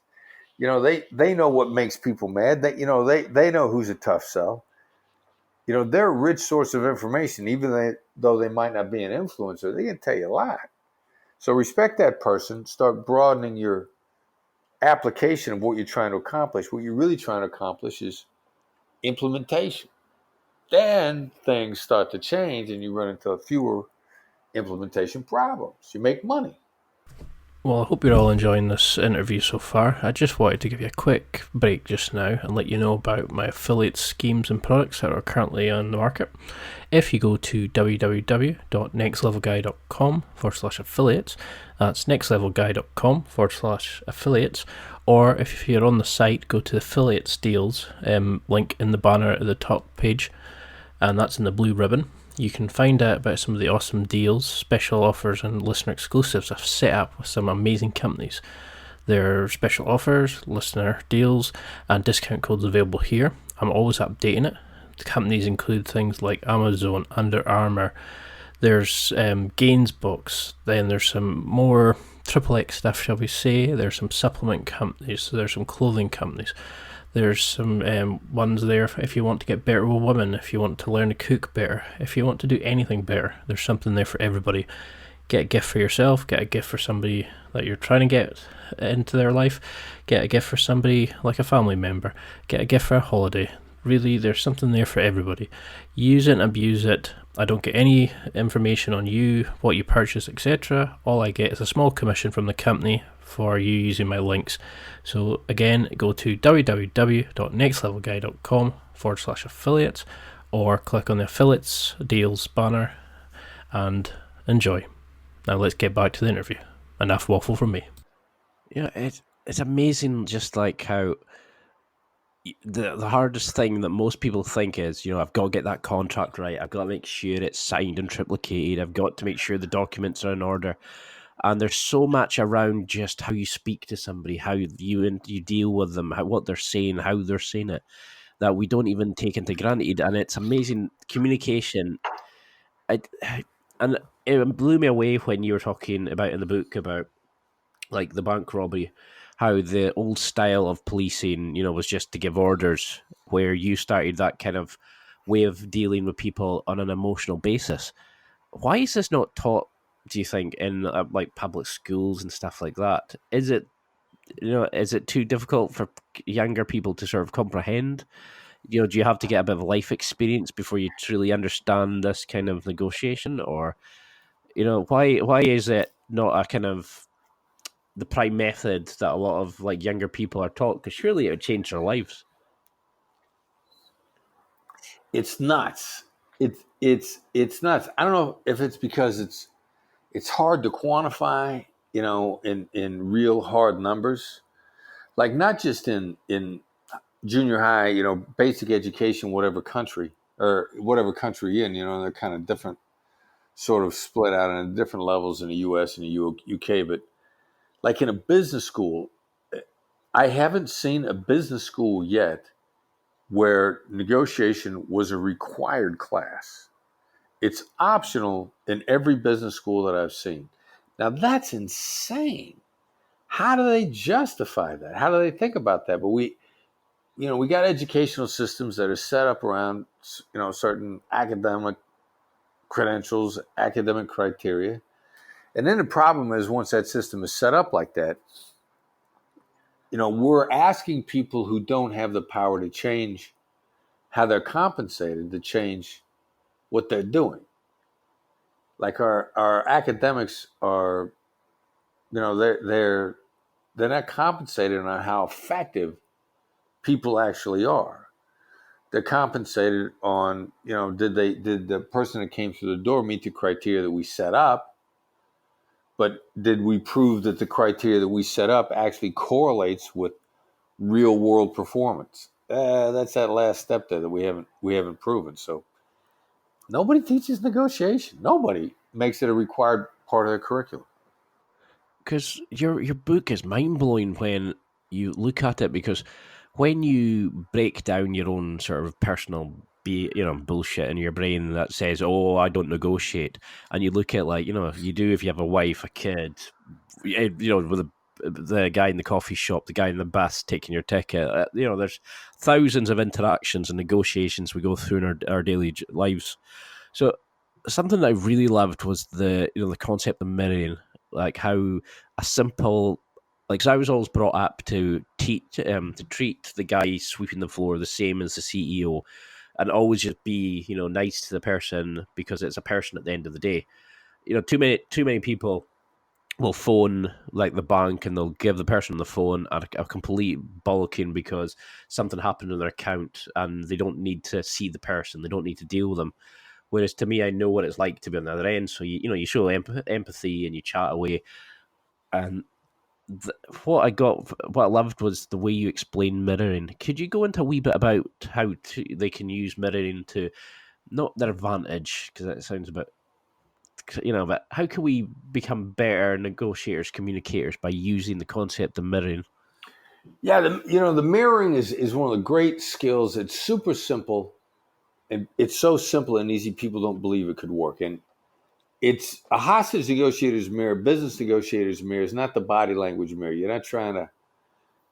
They know what makes people mad. They know who's a tough sell. They're a rich source of information. Even though they might not be an influencer, they can tell you a lot. So respect that person. Start broadening your application of what you're trying to accomplish. What you're really trying to accomplish is implementation. Then things start to change and you run into fewer implementation problems. You make money.
Well, I hope you're all enjoying this interview so far. I just wanted to give you a quick break just now and let you know about my affiliate schemes and products that are currently on the market. If you go to www.nextlevelguy.com/affiliates, that's nextlevelguy.com/affiliates, or if you're on the site, go to the affiliates deals link in the banner at the top page, and that's in the blue ribbon. You can find out about some of the awesome deals, special offers, and listener exclusives I've set up with some amazing companies. There are special offers, listener deals, and discount codes available here. I'm always updating it. The companies include things like Amazon, Under Armour. There's Gains Books. Then there's some more XXX stuff, shall we say. There's some supplement companies. There's some clothing companies. There's some ones there if you want to get better with women, if you want to learn to cook better, if you want to do anything better. There's something there for everybody. Get a gift for yourself, get a gift for somebody that you're trying to get into their life, get a gift for somebody like a family member, get a gift for a holiday. Really, there's something there for everybody. Use it and abuse it. I don't get any information on you, what you purchase, etc. All I get is a small commission from the company for you using my links. So again, go to www.nextlevelguy.com/affiliates or click on the affiliates deals banner and enjoy. Now let's get back to the interview. Enough waffle from me.
Yeah, it's amazing just like how the hardest thing that most people think is, I've got to get that contract right. I've got to make sure it's signed and triplicated. I've got to make sure the documents are in order. And there's so much around just how you speak to somebody, how you deal with them, what they're saying, how they're saying it, that we don't even take into granted. And it's amazing communication. And it blew me away when you were talking about in the book about like the bank robbery, how the old style of policing, was just to give orders, where you started that kind of way of dealing with people on an emotional basis. Why is this not taught, do you think, in like public schools and stuff like that? Is it too difficult for younger people to sort of comprehend? Do you have to get a bit of life experience before you truly understand this kind of negotiation? Or, why is it not a kind of the prime method that a lot of like younger people are taught? Because surely it would change their lives.
It's nuts. It's nuts. I don't know if it's because it's hard to quantify, in real hard numbers. Like not just in junior high, basic education, whatever country you're in, they're kind of different, sort of split out on different levels in the US and the UK. But like in a business school, I haven't seen a business school yet where negotiation was a required class. It's optional in every business school that I've seen. Now that's insane. How do they justify that? How do they think about that? But we got educational systems that are set up around, certain academic credentials, academic criteria. And then the problem is once that system is set up like that, we're asking people who don't have the power to change how they're compensated to change what they're doing. Like our academics are, they're not compensated on how effective people actually are. They're compensated on, did the person that came through the door meet the criteria that we set up? But did we prove that the criteria that we set up actually correlates with real world performance? That's that last step there that we haven't proven. So nobody teaches negotiation. Nobody makes it a required part of their curriculum.
Because your book is mind blowing when you look at it. Because when you break down your own sort of personal bullshit in your brain that says, "Oh, I don't negotiate," and you look at like you do if you have a wife, a kid, with the guy in the coffee shop, the guy in the bus taking your ticket. There's thousands of interactions and negotiations we go through in our daily lives. So something that I really loved was the concept of mirroring, like how a simple, like, 'cause I was always brought up to treat the guy sweeping the floor the same as the CEO, and always just be nice to the person because it's a person at the end of the day. Too many people will phone like the bank and they'll give the person on the phone a complete bollocking because something happened in their account and they don't need to see the person, they don't need to deal with them. Whereas to me, I know what it's like to be on the other end. So you show empathy and you chat away. And what I loved was the way you explained mirroring. Could you go into a wee bit about how they can use mirroring to not their advantage, because that sounds a bit, but how can we become better negotiators, communicators by using the concept of mirroring?
Yeah, the mirroring is one of the great skills. It's super simple, and it's so simple and easy. People don't believe it could work, and it's a hostage negotiator's mirror, business negotiator's mirror is not the body language mirror. You're not trying to,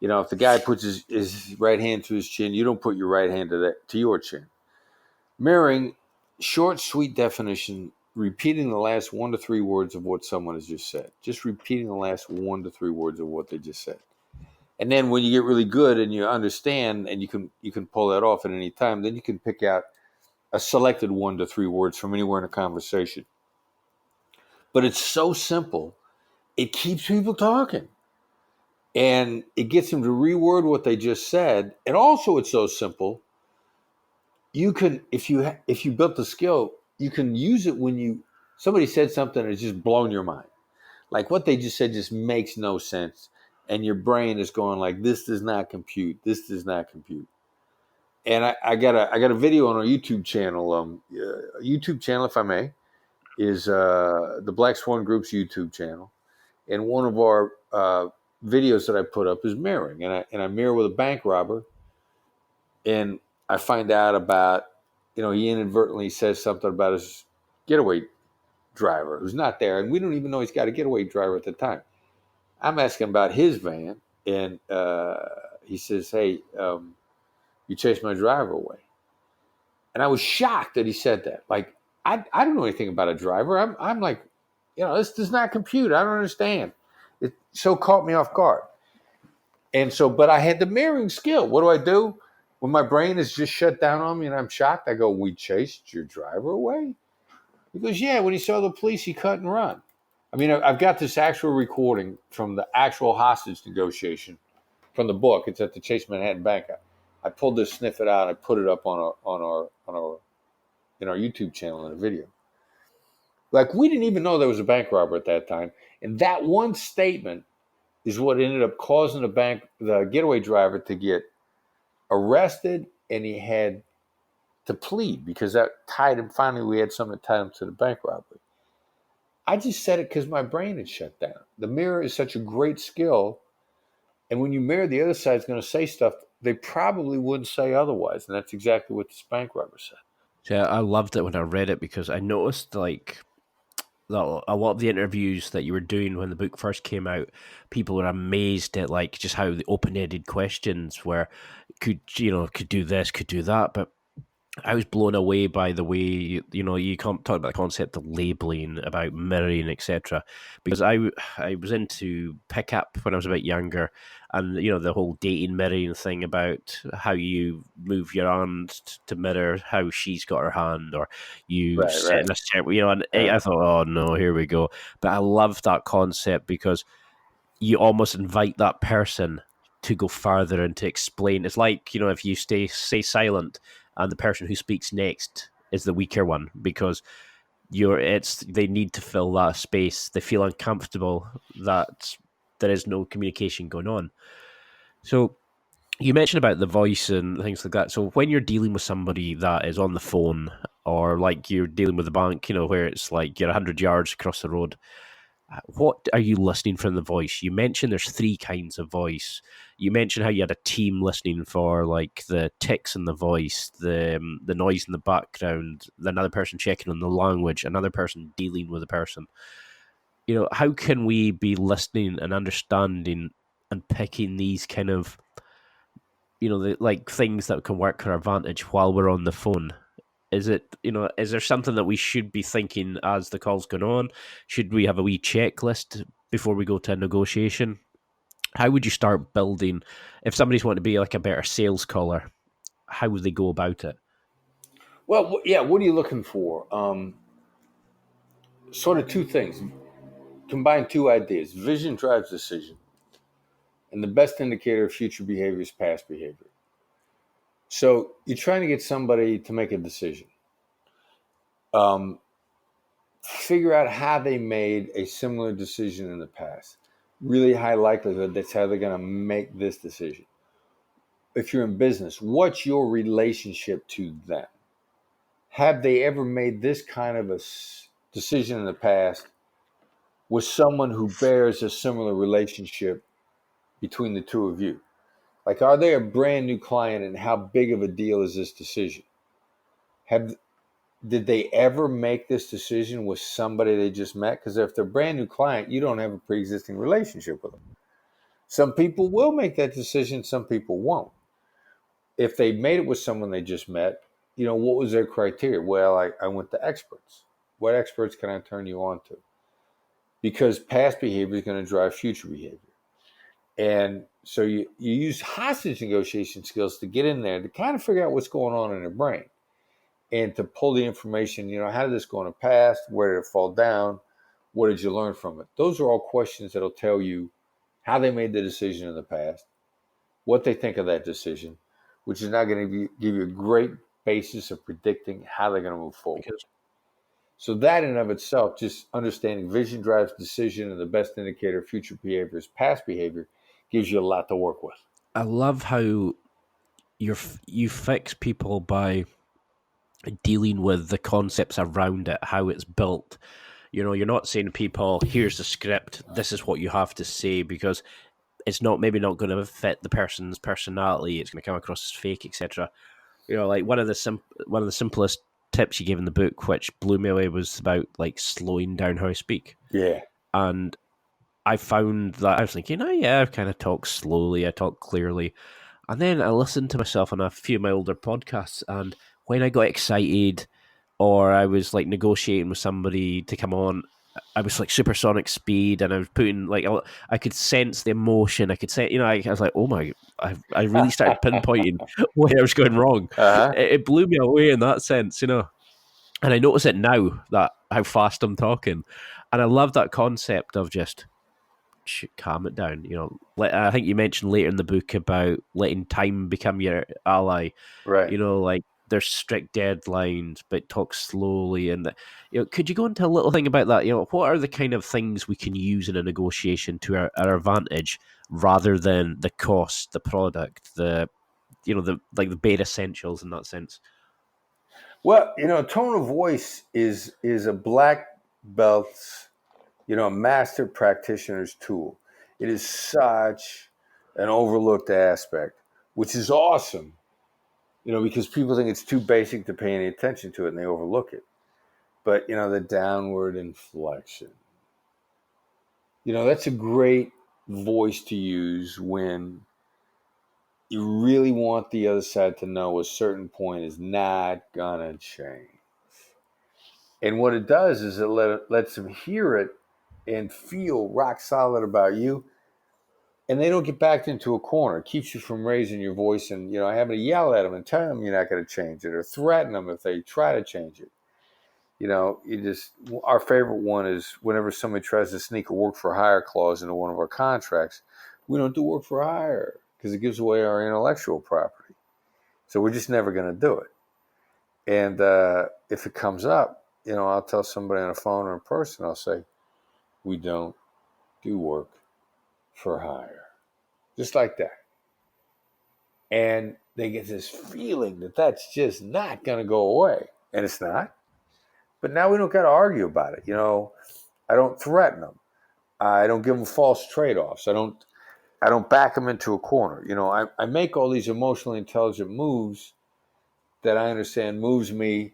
if the guy puts his right hand to his chin, you don't put your right hand to your chin. Mirroring, short, sweet definition, repeating the last 1 to 3 words of what someone has just said. Just repeating the last 1 to 3 words of what they just said. And then when you get really good and you understand and you can pull that off at any time, then you can pick out a selected 1 to 3 words from anywhere in a conversation. But it's so simple, it keeps people talking. And it gets them to reword what they just said. And also it's so simple, you can, if you built the skill, you can use it when somebody said something that's just blown your mind. Like what they just said just makes no sense. And your brain is going like, this does not compute. This does not compute. And I got a video on our YouTube channel. YouTube channel, if I may, is the Black Swan Group's YouTube channel. And one of our videos that I put up is mirroring. And I mirror with a bank robber. And I find out about, he inadvertently says something about his getaway driver who's not there. And we don't even know he's got a getaway driver at the time. I'm asking about his van. And he says, hey, you chased my driver away. And I was shocked that he said that. Like, I don't know anything about a driver. I'm like, this does not compute. I don't understand. It so caught me off guard. And so, but I had the mirroring skill. What do I do? When my brain is just shut down on me and I'm shocked, I go, we chased your driver away? He goes, yeah, when he saw the police, he cut and run. I mean, I've got this actual recording from the actual hostage negotiation from the book. It's at the Chase Manhattan Bank. I pulled this snippet out. I put it up on our YouTube channel in a video. Like, we didn't even know there was a bank robber at that time. And that one statement is what ended up causing the getaway driver to get arrested, and he had to plead because that tied him. Finally, we had something that tied him to the bank robbery. I just said it because my brain had shut down. The mirror is such a great skill. And when you mirror, the other side's going to say stuff they probably wouldn't say otherwise. And that's exactly what this bank robber said.
Yeah, I loved it when I read it because I noticed like that a lot of the interviews that you were doing when the book first came out, people were amazed at like just how the open-ended questions were, could do this, could do that, but I was blown away by the way you can't talk about the concept of labeling, about mirroring, etc. Because I was into pickup when I was a bit younger, and the whole dating mirroring thing about how you move your hand to mirror how she's got her hand, or you sit in a certain, and I thought, oh no, here we go. But I love that concept because you almost invite that person to go further and to explain. It's like, if you stay silent and the person who speaks next is the weaker one because they need to fill that space. They feel uncomfortable that there is no communication going on. So you mentioned about the voice and things like that. So when you're dealing with somebody that is on the phone, or like you're dealing with a bank, where it's like you're 100 yards across the road, what are you listening from the voice? You mentioned there's 3 kinds of voice. You mentioned how you had a team listening for like the ticks in the voice, the noise in the background, another person checking on the language, another person dealing with the person. How can we be listening and understanding and picking these kind of, like things that can work to our advantage while we're on the phone? Is there something that we should be thinking as the call's going on? Should we have a wee checklist before we go to a negotiation? How would you start building, if somebody's wanting to be like a better sales caller, how would they go about it?
Well, yeah, what are you looking for? Sort of 2 things. combine two ideas. Vision drives decision. And the best indicator of future behavior is past behavior. So you're trying to get somebody to make a decision. Figure out how they made a similar decision in the past. Really high likelihood that's how they're going to make this decision. If you're in business, what's your relationship to them? Have they ever made this kind of a decision in the past with someone who bears a similar relationship between the two of you? Like, are they a brand new client, and how big of a deal is this decision? Did they ever make this decision with somebody they just met? Because if they're a brand new client, you don't have a pre-existing relationship with them. Some people will make that decision, some people won't. If they made it with someone they just met, what was their criteria? Well, I went to experts. What experts can I turn you on to? Because past behavior is going to drive future behavior. And so you use hostage negotiation skills to get in there to kind of figure out what's going on in their brain and to pull the information, how did this go in the past? Where did it fall down? What did you learn from it? Those are all questions that'll tell you how they made the decision in the past, what they think of that decision, which is now going to give you a great basis of predicting how they're going to move forward. So that in and of itself, just understanding vision drives decision and the best indicator of future behavior is past behavior, gives you a lot to work with.
I love how you fix people by dealing with the concepts around it, how it's built. You're not saying to people, here's the script, this is what you have to say, because it's maybe not going to fit the person's personality, it's going to come across as fake, etc. Like one of the simplest tips you gave in the book, which blew me away, was about like slowing down how I speak.
Yeah.
And I found that I was thinking, I kind of talk slowly, I talk clearly. And then I listened to myself on a few of my older podcasts, and when I got excited or I was like negotiating with somebody to come on, I was like supersonic speed, and I was putting like, I could sense the emotion. I could say, I was like, oh my, I really started pinpointing where I was going wrong.
Uh-huh.
It blew me away in that sense, And I notice it now, that how fast I'm talking. And I love that concept of just calm it down. I think you mentioned later in the book about letting time become your ally.
Right.
Like there's strict deadlines, but talk slowly. And could you go into a little thing about that? What are the kind of things we can use in a negotiation to our advantage, rather than the cost, the product, the bare essentials in that sense?
Well, tone of voice is a black belt's, a master practitioner's tool. It is such an overlooked aspect, which is awesome, because people think it's too basic to pay any attention to it and they overlook it. But, the downward inflection, that's a great voice to use when you really want the other side to know a certain point is not gonna change. And what it does is it lets them hear it and feel rock solid about you, and they don't get backed into a corner. It keeps you from raising your voice and having to yell at them and tell them you're not going to change it, or threaten them if they try to change it. Our favorite one is whenever somebody tries to sneak a work for hire clause into one of our contracts, we don't do work for hire because it gives away our intellectual property. So we're just never going to do it. And if it comes up, I'll tell somebody on the phone or in person, I'll say, we don't do work for hire. Just like that. And they get this feeling that that's just not going to go away. And it's not. But now we don't got to argue about it. I don't threaten them. I don't give them false trade-offs. I don't back them into a corner. I make all these emotionally intelligent moves that I understand moves me,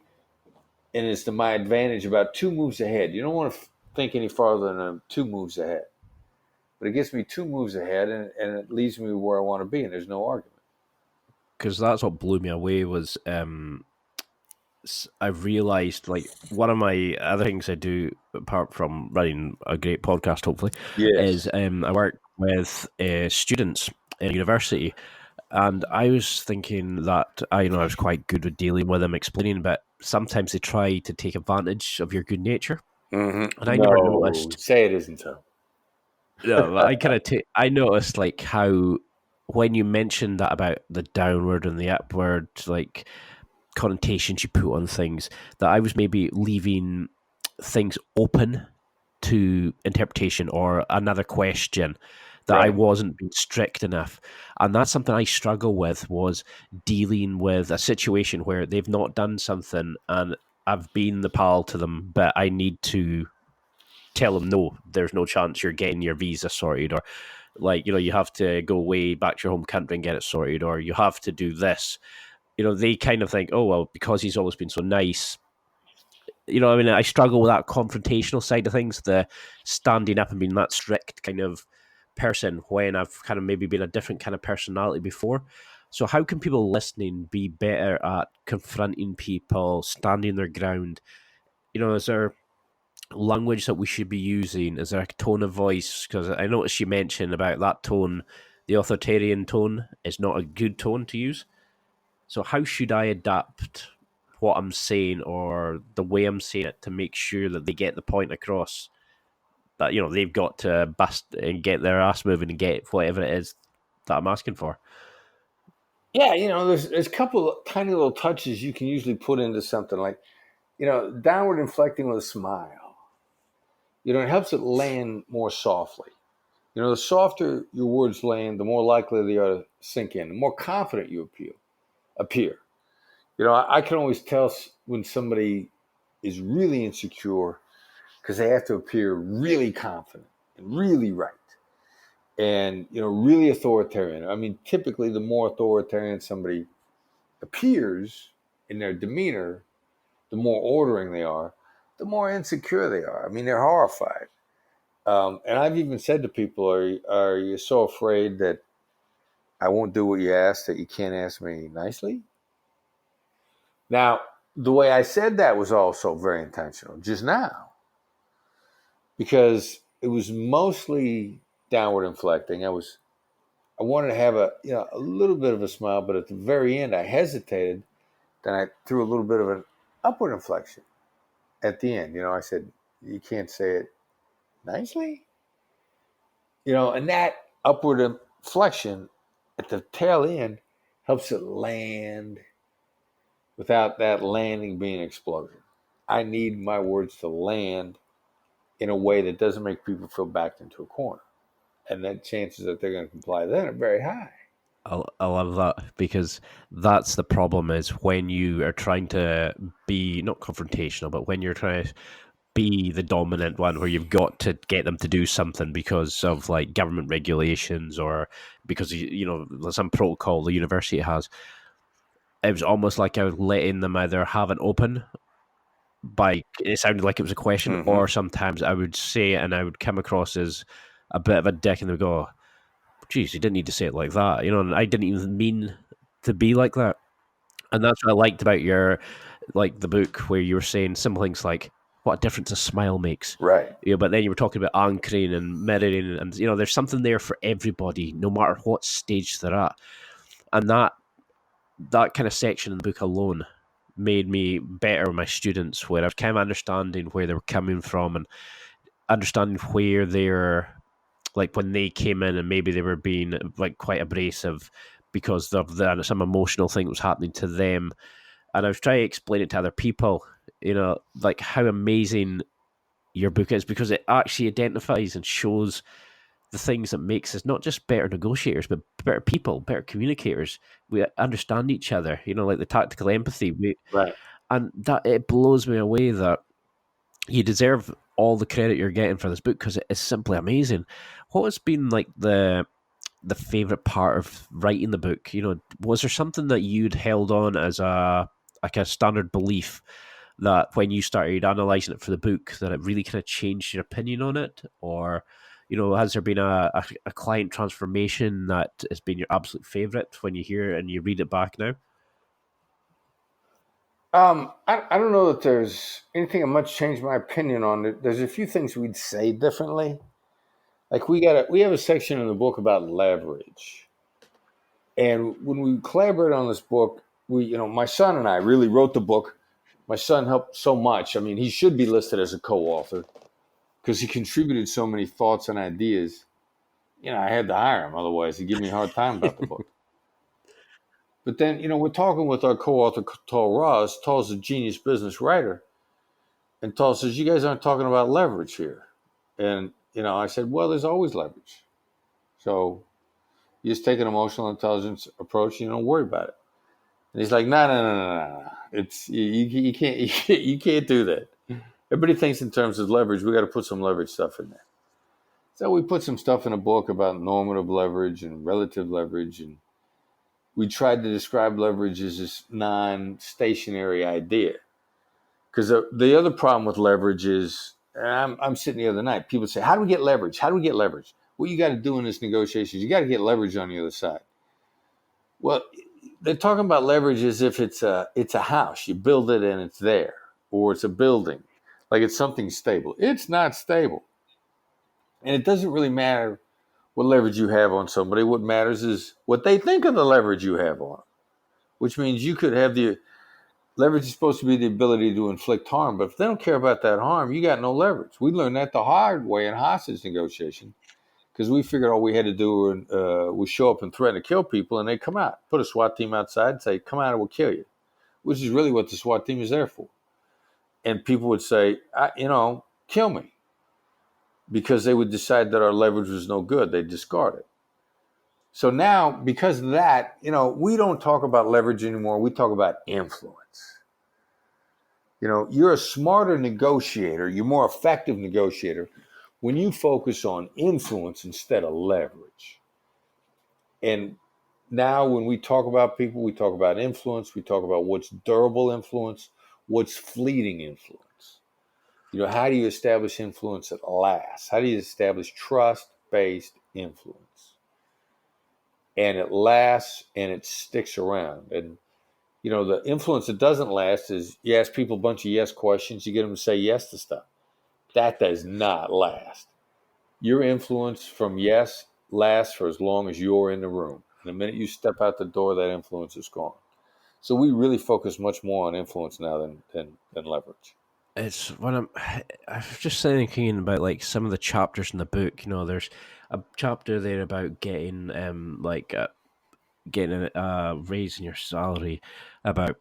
and it's to my advantage about 2 moves ahead. You don't want to think any farther than 2 moves ahead. But it gets me 2 moves ahead, and it leads me where I want to be, and there's no argument.
Because that's what blew me away was I realized, like, one of my other things I do, apart from running a great podcast, hopefully, is I work with students in university. And I was thinking that I was quite good with dealing with them, explaining, but sometimes they try to take advantage of your good nature.
Mm-hmm.
And I never
No,
noticed.
say it isn't so.
No, I noticed like how when you mentioned that about the downward and the upward like connotations you put on things, that I was maybe leaving things open to interpretation or another question, that I
Right.
wasn't being strict enough. And that's something I struggle with, was dealing with a situation where they've not done something and I've been the pal to them, but I need to tell them, no, there's no chance you're getting your visa sorted, or like, you have to go way back to your home country and get it sorted, or you have to do this. They kind of think, oh, well, because he's always been so nice. I mean, I struggle with that confrontational side of things, the standing up and being that strict kind of person when I've kind of maybe been a different kind of personality before. So how can people listening be better at confronting people, standing their ground? Is there language that we should be using? Is there a tone of voice? Because I noticed you mentioned about that tone, the authoritarian tone is not a good tone to use. So how should I adapt what I'm saying or the way I'm saying it to make sure that they get the point across, that they've got to bust and get their ass moving and get whatever it is that I'm asking for?
Yeah, there's a couple of tiny little touches you can usually put into something like, downward inflecting with a smile. It helps it land more softly. The softer your words land, the more likely they are to sink in, the more confident you appear. I can always tell when somebody is really insecure because they have to appear really confident and really right. And, really authoritarian. I mean, typically the more authoritarian somebody appears in their demeanor, the more ordering they are, the more insecure they are. I mean, they're horrified. And I've even said to people, are you so afraid that I won't do what you ask that you can't ask me nicely? Now, the way I said that was also very intentional just now, because it was mostly downward inflecting. I wanted to have a little bit of a smile, but at the very end I hesitated. Then I threw a little bit of an upward inflection at the end. I said, you can't say it nicely. And that upward inflection at the tail end helps it land without that landing being an explosion. I need my words to land in a way that doesn't make people feel backed into a corner. And then chances that they're going to comply then are very high.
I love that, because that's the problem, is when you are trying to be not confrontational, but when you're trying to be the dominant one, where you've got to get them to do something because of like government regulations or because some protocol the university has. It was almost like I was letting them either have an open by, it sounded like it was a question,
Mm-hmm.
or sometimes I would say it and I would come across as a bit of a dick, and they would go, geez, you didn't need to say it like that, and I didn't even mean to be like that. And that's what I liked about the book, where you were saying simple things like what a difference a smile makes.
Right.
But then you were talking about anchoring and mirroring, and there's something there for everybody, no matter what stage they're at. And that kind of section in the book alone made me better with my students, where I was kind of understanding where they were coming from and understanding where they're, like, when they came in and maybe they were being like quite abrasive because of some emotional thing that was happening to them. And I was trying to explain it to other people, like how amazing your book is, because it actually identifies and shows the things that makes us not just better negotiators, but better people, better communicators. We understand each other, like the tactical empathy.
Right.
And that, it blows me away that you deserve all the credit you're getting for this book, because it is simply amazing. What has been like the favorite part of writing the book? Was there something that you'd held on as a standard belief, that when you started analyzing it for the book, that it really kind of changed your opinion on it? Or has there been a client transformation that has been your absolute favorite when you hear it and you read it back now?
I don't know that there's anything that much changed my opinion on it. There's a few things we'd say differently. Like we have a section in the book about leverage. And when we collaborated on this book, my son and I really wrote the book My son helped so much. I mean, he should be listed as a co-author because he contributed so many thoughts and ideas. I had to hire him. Otherwise, he'd give me a hard time about the book. But then, we're talking with our co-author, Tal Ross. Tal's a genius business writer. And Tal says, you guys aren't talking about leverage here. And, I said, well, there's always leverage. So you just take an emotional intelligence approach. You don't worry about it. And he's like, no. It's you can't do that. Everybody thinks in terms of leverage. We got to put some leverage stuff in there. So we put some stuff in a book about normative leverage and relative leverage, and we tried to describe leverage as this non-stationary idea. Because the other problem with leverage is, I'm sitting the other night, people say, how do we get leverage? How do we get leverage? What you got to do in this negotiation is you got to get leverage on the other side. Well, they're talking about leverage as if it's a house. You build it and it's there. Or it's a building. Like it's something stable. It's not stable. And it doesn't really matter what leverage you have on somebody. What matters is what they think of the leverage you have on them. Which means you could have the leverage is supposed to be the ability to inflict harm. But if they don't care about that harm, you got no leverage. We learned that the hard way in hostage negotiation. Because we figured all we had to do was show up and threaten to kill people, and they come out. Put a SWAT team outside and say, come out and we'll kill you, which is really what the SWAT team is there for. And people would say, kill me, because they would decide that our leverage was no good. They'd discard it. So now, because of that, we don't talk about leverage anymore. We talk about influence. You're a smarter negotiator. You're a more effective negotiator when you focus on influence instead of leverage. And now when we talk about people, we talk about influence. We talk about what's durable influence, what's fleeting influence. How do you establish influence that lasts? How do you establish trust-based influence? And it lasts and it sticks around. And, the influence that doesn't last is you ask people a bunch of yes questions, you get them to say yes to stuff. That does not last. Your influence from yes lasts for as long as you're in the room. And the minute you step out the door, that influence is gone. So we really focus much more on influence now than leverage.
It's when I'm just thinking about like some of the chapters in the book. There's a chapter there about getting getting a raise in your salary, about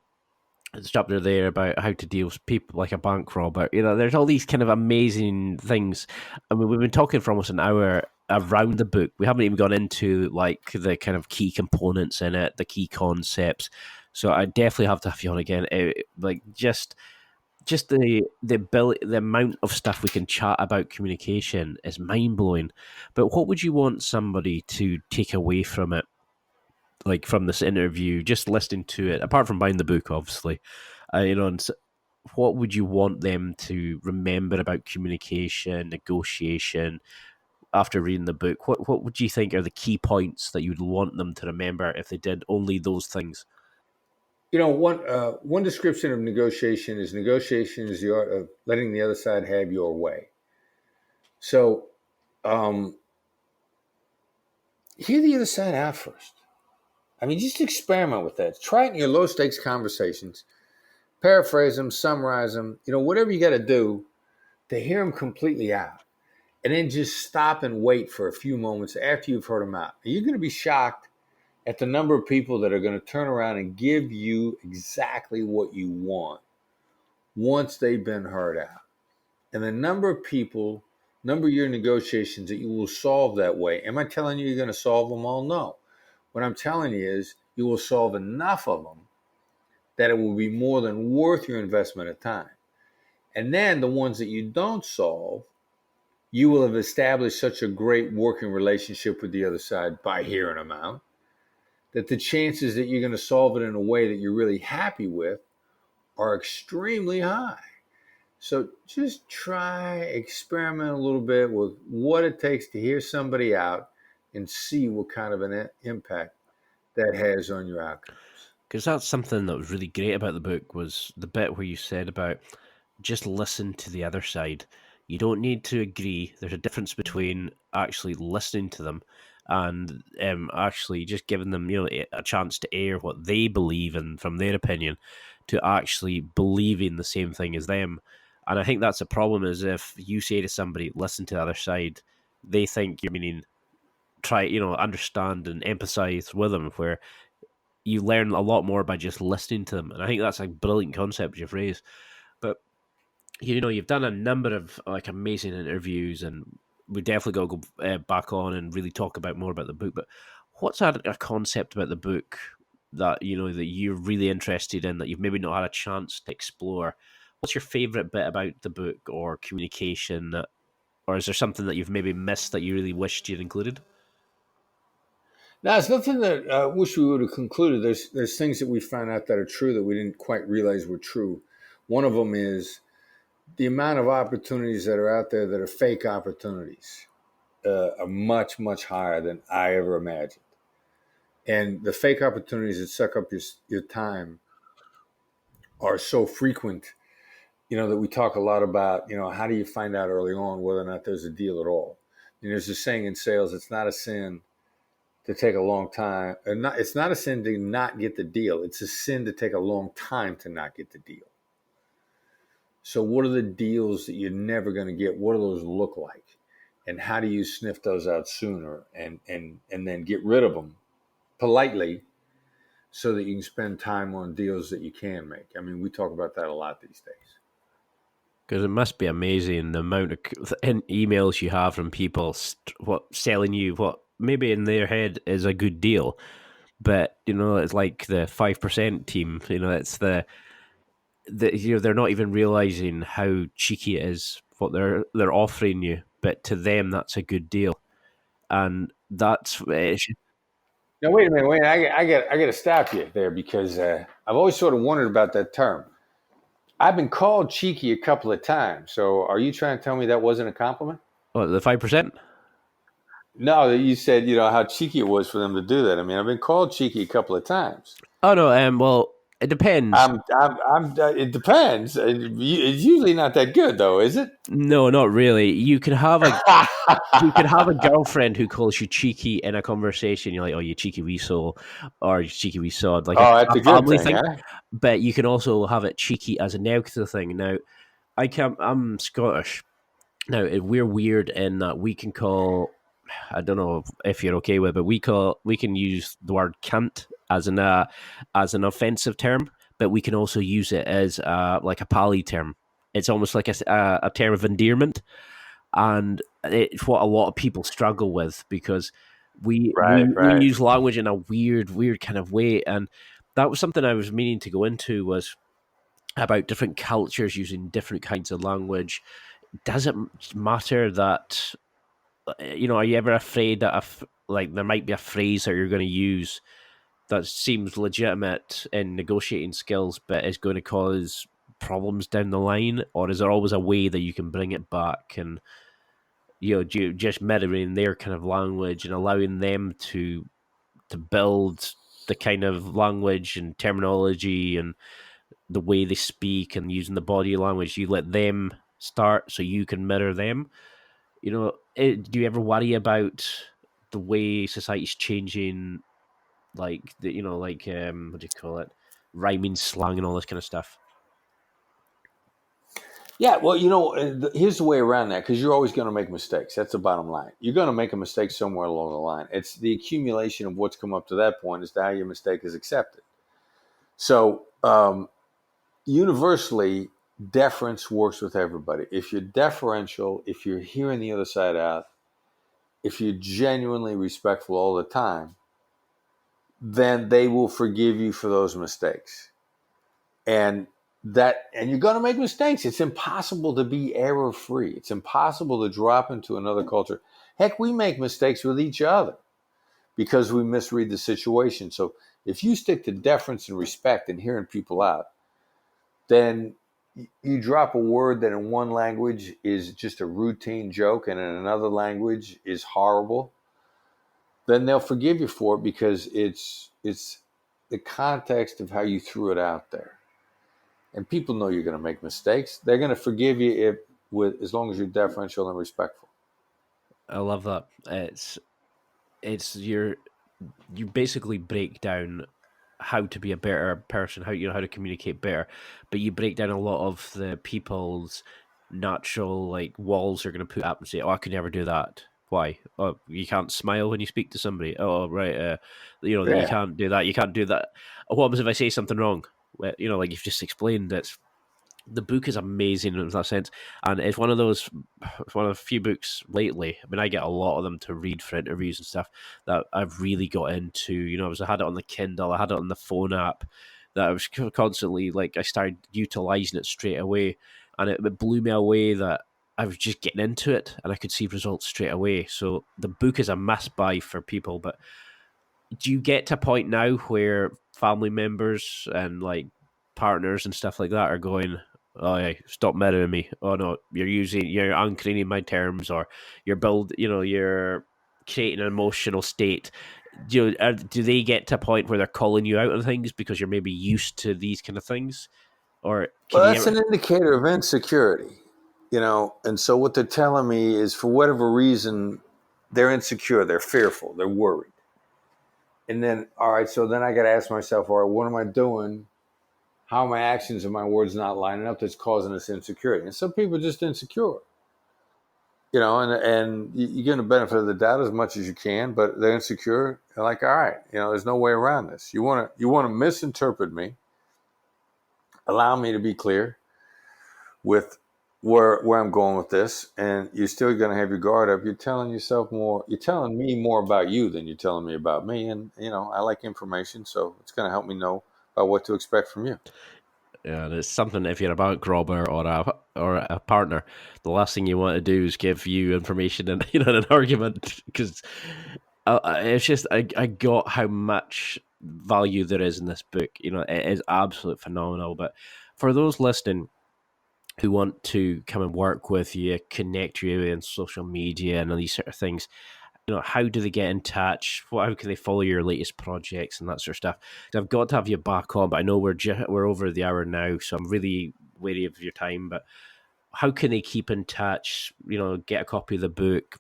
there's a chapter there about how to deal with people like a bank robber. There's all these kind of amazing things. I mean, we've been talking for almost an hour around the book. We haven't even gone into like the kind of key components in it, the key concepts. So I definitely have to have you on again. Just the ability, the amount of stuff we can chat about communication is mind blowing. But what would you want somebody to take away from it? Like from this interview, just listening to it, apart from buying the book, obviously, and what would you want them to remember about communication, negotiation, after reading the book? What would you think are the key points that you would want them to remember if they did only those things?
One description of negotiation is the art of letting the other side have your way. So, hear the other side out first. I mean, just experiment with that. Try it in your low-stakes conversations. Paraphrase them, summarize them, whatever you got to do to hear them completely out. And then just stop and wait for a few moments after you've heard them out. You're going to be shocked at the number of people that are going to turn around and give you exactly what you want once they've been heard out. And the number of your negotiations that you will solve that way. Am I telling you you're going to solve them all? No. What I'm telling you is you will solve enough of them that it will be more than worth your investment of time. And then the ones that you don't solve, you will have established such a great working relationship with the other side by hearing them out, that the chances that you're going to solve it in a way that you're really happy with are extremely high. So just experiment a little bit with what it takes to hear somebody out and see what kind of an impact that has on your outcomes.
Because that's something that was really great about the book, was the bit where you said about just listen to the other side. You don't need to agree. There's a difference between actually listening to them and actually just giving them a chance to air what they believe in from their opinion. to actually believing the same thing as them. And I think that's a problem, is if you say to somebody, listen to the other side, they think you're meaning try, understand and empathize with them, where you learn a lot more by just listening to them. And I think that's a brilliant concept you've raised. But you've done a number of like amazing interviews, and we definitely got to go back on and really talk about more about the book. But what's a concept about the book that that you're really interested in that you've maybe not had a chance to explore? What's your favorite bit about the book or communication, or is there something that you've maybe missed that you really wished you'd included?
Now, it's nothing that I wish we would have concluded. There's things that we found out that are true that we didn't quite realize were true. One of them is the amount of opportunities that are out there that are fake opportunities are much, much higher than I ever imagined. And the fake opportunities that suck up your time are so frequent, that we talk a lot about, how do you find out early on whether or not there's a deal at all? There's a saying in sales, it's not a sin to take a long time. It's not a sin to not get the deal. It's a sin to take a long time to not get the deal. So what are the deals that you're never going to get? What do those look like? And how do you sniff those out sooner and then get rid of them politely so that you can spend time on deals that you can make? I mean, we talk about that a lot these days.
Because it must be amazing the amount of emails you have from people selling you what maybe in their head is a good deal, but it's like the 5% team. It's the they're not even realizing how cheeky it is what they're offering you, but to them that's a good deal, and that's
Now wait a minute. Wait, I got to stop you there because I've always sort of wondered about that term. I've been called cheeky a couple of times. So are you trying to tell me that wasn't a compliment?
What, the 5%?
No, you said, how cheeky it was for them to do that. I mean, I've been called cheeky a couple of times.
Oh no, well, it depends.
It depends. It's usually not that good, though, is it?
No, not really. You can have a girlfriend who calls you cheeky in a conversation. You're like, "Oh, you cheeky wee soul," or "You cheeky wee sod," like
That's a good
family
thing.
thing.
Huh?
But you can also have it cheeky as a negative thing. Now, I'm Scottish. Now, we're weird in that we can call. I don't know if you're okay with it, but we can use the word "cunt" as an offensive term, but we can also use it as like a pally term. It's almost like a term of endearment, and it's what a lot of people struggle with because we
Right.
use language in a weird kind of way, and that was something I was meaning to go into, was about different cultures using different kinds of language. Does it matter that are you ever afraid that like there might be a phrase that you're going to use that seems legitimate in negotiating skills but is going to cause problems down the line, or is there always a way that you can bring it back and just mirroring their kind of language and allowing them to build the kind of language and terminology and the way they speak and using the body language? You let them start so you can mirror them. Do you ever worry about the way society's changing, like what do you call it, rhyming, slang, and all this kind of stuff?
Yeah, well, here's the way around that, because you're always going to make mistakes. That's the bottom line. You're going to make a mistake somewhere along the line. It's the accumulation of what's come up to that point as to how your mistake is accepted. So, universally, deference works with everybody. If you're deferential, if you're hearing the other side out, if you're genuinely respectful all the time, then they will forgive you for those mistakes. And you're going to make mistakes. It's impossible to be error free. It's impossible to drop into another culture. Heck, we make mistakes with each other because we misread the situation. So if you stick to deference and respect and hearing people out, then you drop a word that in one language is just a routine joke and in another language is horrible, then they'll forgive you for it because it's the context of how you threw it out there. And people know you're going to make mistakes. They're going to forgive you as long as you're deferential and respectful.
I love that. You basically break down how to be a better person, how to communicate better, but you break down a lot of the people's natural like walls they're going to put up and say, "Oh, I could never do that." Why? Oh, you can't smile when you speak to somebody. Oh, right. That you
Yeah.
can't do that. You can't do that. What happens if I say something wrong? Well, like you've just explained, the book is amazing in that sense, and it's one of the few books lately. I mean, I get a lot of them to read for interviews and stuff that I've really got into. I had it on the Kindle, I had it on the phone app. That I was constantly like, I started utilizing it straight away, and it blew me away that I was just getting into it, and I could see results straight away. So the book is a must buy for people. But do you get to a point now where family members and like partners and stuff like that are going, "Oh yeah, stop mirroring me. Oh no, you're uncleaning my terms, or you're creating an emotional state." Do they get to a point where they're calling you out on things because you're maybe used to these kind of things, or can
Well,
you
that's
ever?
an indicator of insecurity, and so what they're telling me is, for whatever reason, they're insecure, they're fearful, they're worried. And then, all right, so then I got to ask myself, all right, what am I doing? How are my actions and my words not lining up that's causing this insecurity? And some people are just insecure, and you give them the benefit of the doubt as much as you can, but they're insecure. They're like, all right, there's no way around this. You want to misinterpret me, allow me to be clear with where I'm going with this, and you're still going to have your guard up. You're telling me more about you than you're telling me about me. And, I like information, so it's going to help me know about what to expect from you.
Yeah, and it's something if you're a bank robber or a partner, the last thing you want to do is give you information in in an argument because it's just I got how much value there is in this book. It is absolutely phenomenal. But for those listening who want to come and work with you, connect you in social media and all these sort of things, how do they get in touch? How can they follow your latest projects and that sort of stuff? 'Cause I've got to have you back on, but I know we're over the hour now, so I'm really wary of your time. But how can they keep in touch? Get a copy of the book,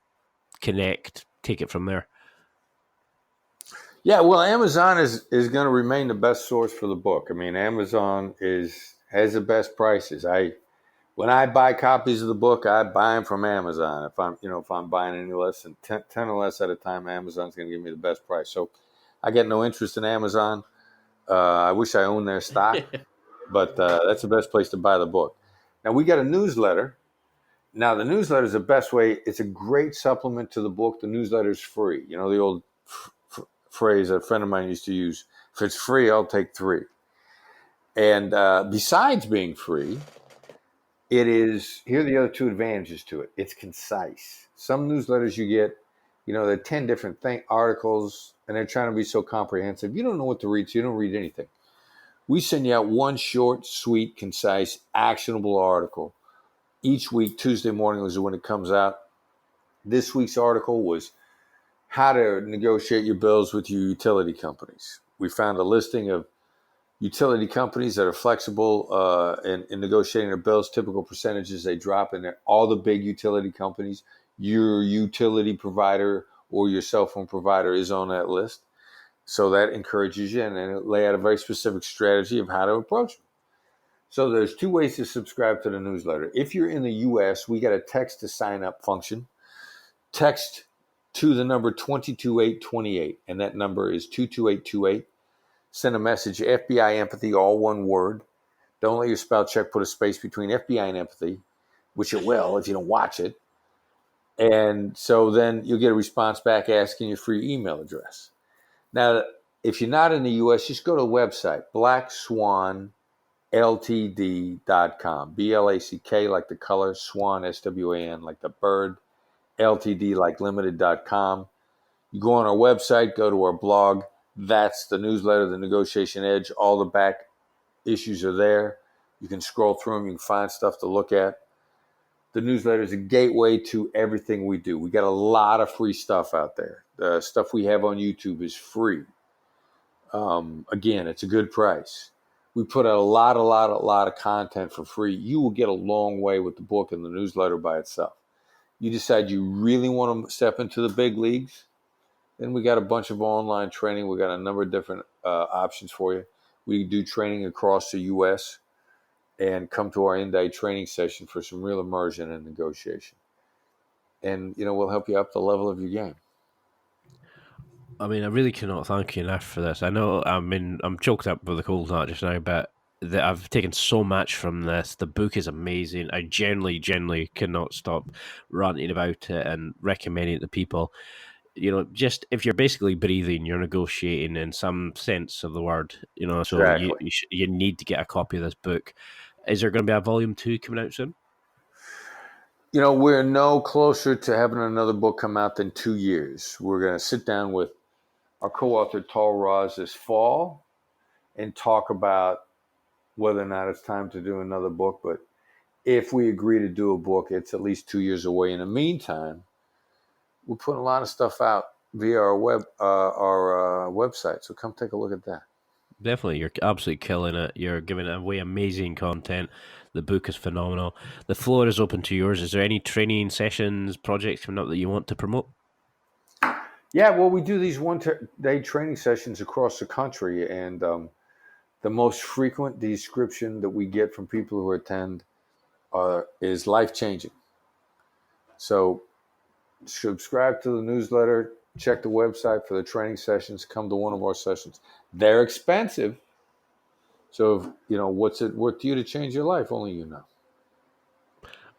connect, take it from there.
Yeah, well, Amazon is going to remain the best source for the book. I mean, Amazon has the best prices. When I buy copies of the book, I buy them from Amazon. If I'm buying any less than 10 or less at a time, Amazon's going to give me the best price. So I get no interest in Amazon. I wish I owned their stock, but that's the best place to buy the book. Now, we got a newsletter. Now, the newsletter is the best way. It's a great supplement to the book. The newsletter is free. The old phrase a friend of mine used to use, if it's free, I'll take three. And besides being free, here are the other two advantages to it. It's concise. Some newsletters you get, there are 10 different articles, and they're trying to be so comprehensive. You don't know what to read, so you don't read anything. We send you out one short, sweet, concise, actionable article each week. Tuesday morning is when it comes out. This week's article was how to negotiate your bills with your utility companies. We found a listing of utility companies that are flexible in negotiating their bills, typical percentages they drop in there. All the big utility companies, your utility provider or your cell phone provider is on that list. So that encourages you, and then it lay out a very specific strategy of how to approach them. So there's two ways to subscribe to the newsletter. If you're in the U.S., we got a text to sign up function. Text to the number 22828, and that number is 22828. Send a message, FBI Empathy, all one word. Don't let your spell check put a space between FBI and empathy, which it will if you don't watch it. And so then you'll get a response back asking you for your email address. Now, if you're not in the U.S., just go to the website, blackswanltd.com. BLACK like the color, swan, SWAN like the bird, LTD like limited.com. You go on our website, go to our blog. That's the newsletter, The Negotiation Edge. All the back issues are there. You can scroll through them. You can find stuff to look at. The newsletter is a gateway to everything we do. We got a lot of free stuff out there. The stuff we have on YouTube is free. Again, it's a good price. We put out a lot of content for free. You will get a long way with the book and the newsletter by itself. You decide you really want to step into the big leagues, Then we got a bunch of online training. We got a number of different options for you. We do training across the U.S. and come to our in-day training session for some real immersion and negotiation. And, we'll help you up the level of your game.
I mean, I really cannot thank you enough for this. I know, I'm choked up with the cold not just now, but I've taken so much from this. The book is amazing. I genuinely cannot stop ranting about it and recommending it to people. Just if you're basically breathing, you're negotiating in some sense of the word. So
Exactly.
you need to get a copy of this book. Is there going to be a volume 2 coming out soon?
We're no closer to having another book come out than 2 years. We're going to sit down with our co-author, Tal Raz, this fall and talk about whether or not it's time to do another book. But if we agree to do a book, it's at least 2 years away. In the meantime, we're putting a lot of stuff out via our website. So come take a look at that.
Definitely, you're absolutely killing it. You're giving away amazing content. The book is phenomenal. The floor is open to yours. Is there any training sessions, projects coming up that you want to promote?
Yeah, well, we do these one-day training sessions across the country, and the most frequent description that we get from people who attend is life-changing. So subscribe to the newsletter, check the website for the training sessions, come to one of our sessions. They're expensive. So, what's it worth to you to change your life? Only you know.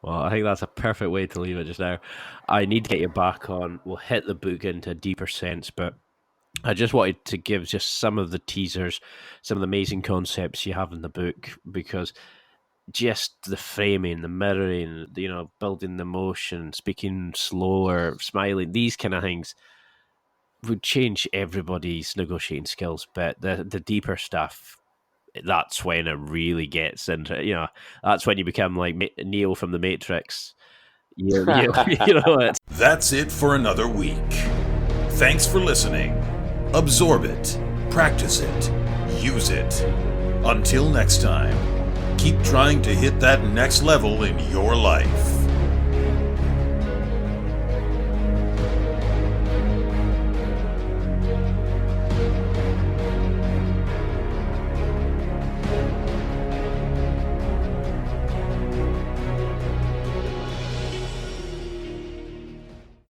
Well, I think that's a perfect way to leave it just now. I need to get you back on. We'll hit the book into a deeper sense, but I just wanted to give just some of the teasers, some of the amazing concepts you have in the book, because just the framing, the mirroring, building the motion, speaking slower, smiling, these kind of things would change everybody's negotiating skills. But the deeper stuff, that's when it really gets into, that's when you become like Neo from the Matrix.
That's it for another week. Thanks for listening. Absorb it, practice it, use it. Until next time, keep trying to hit that next level in your life.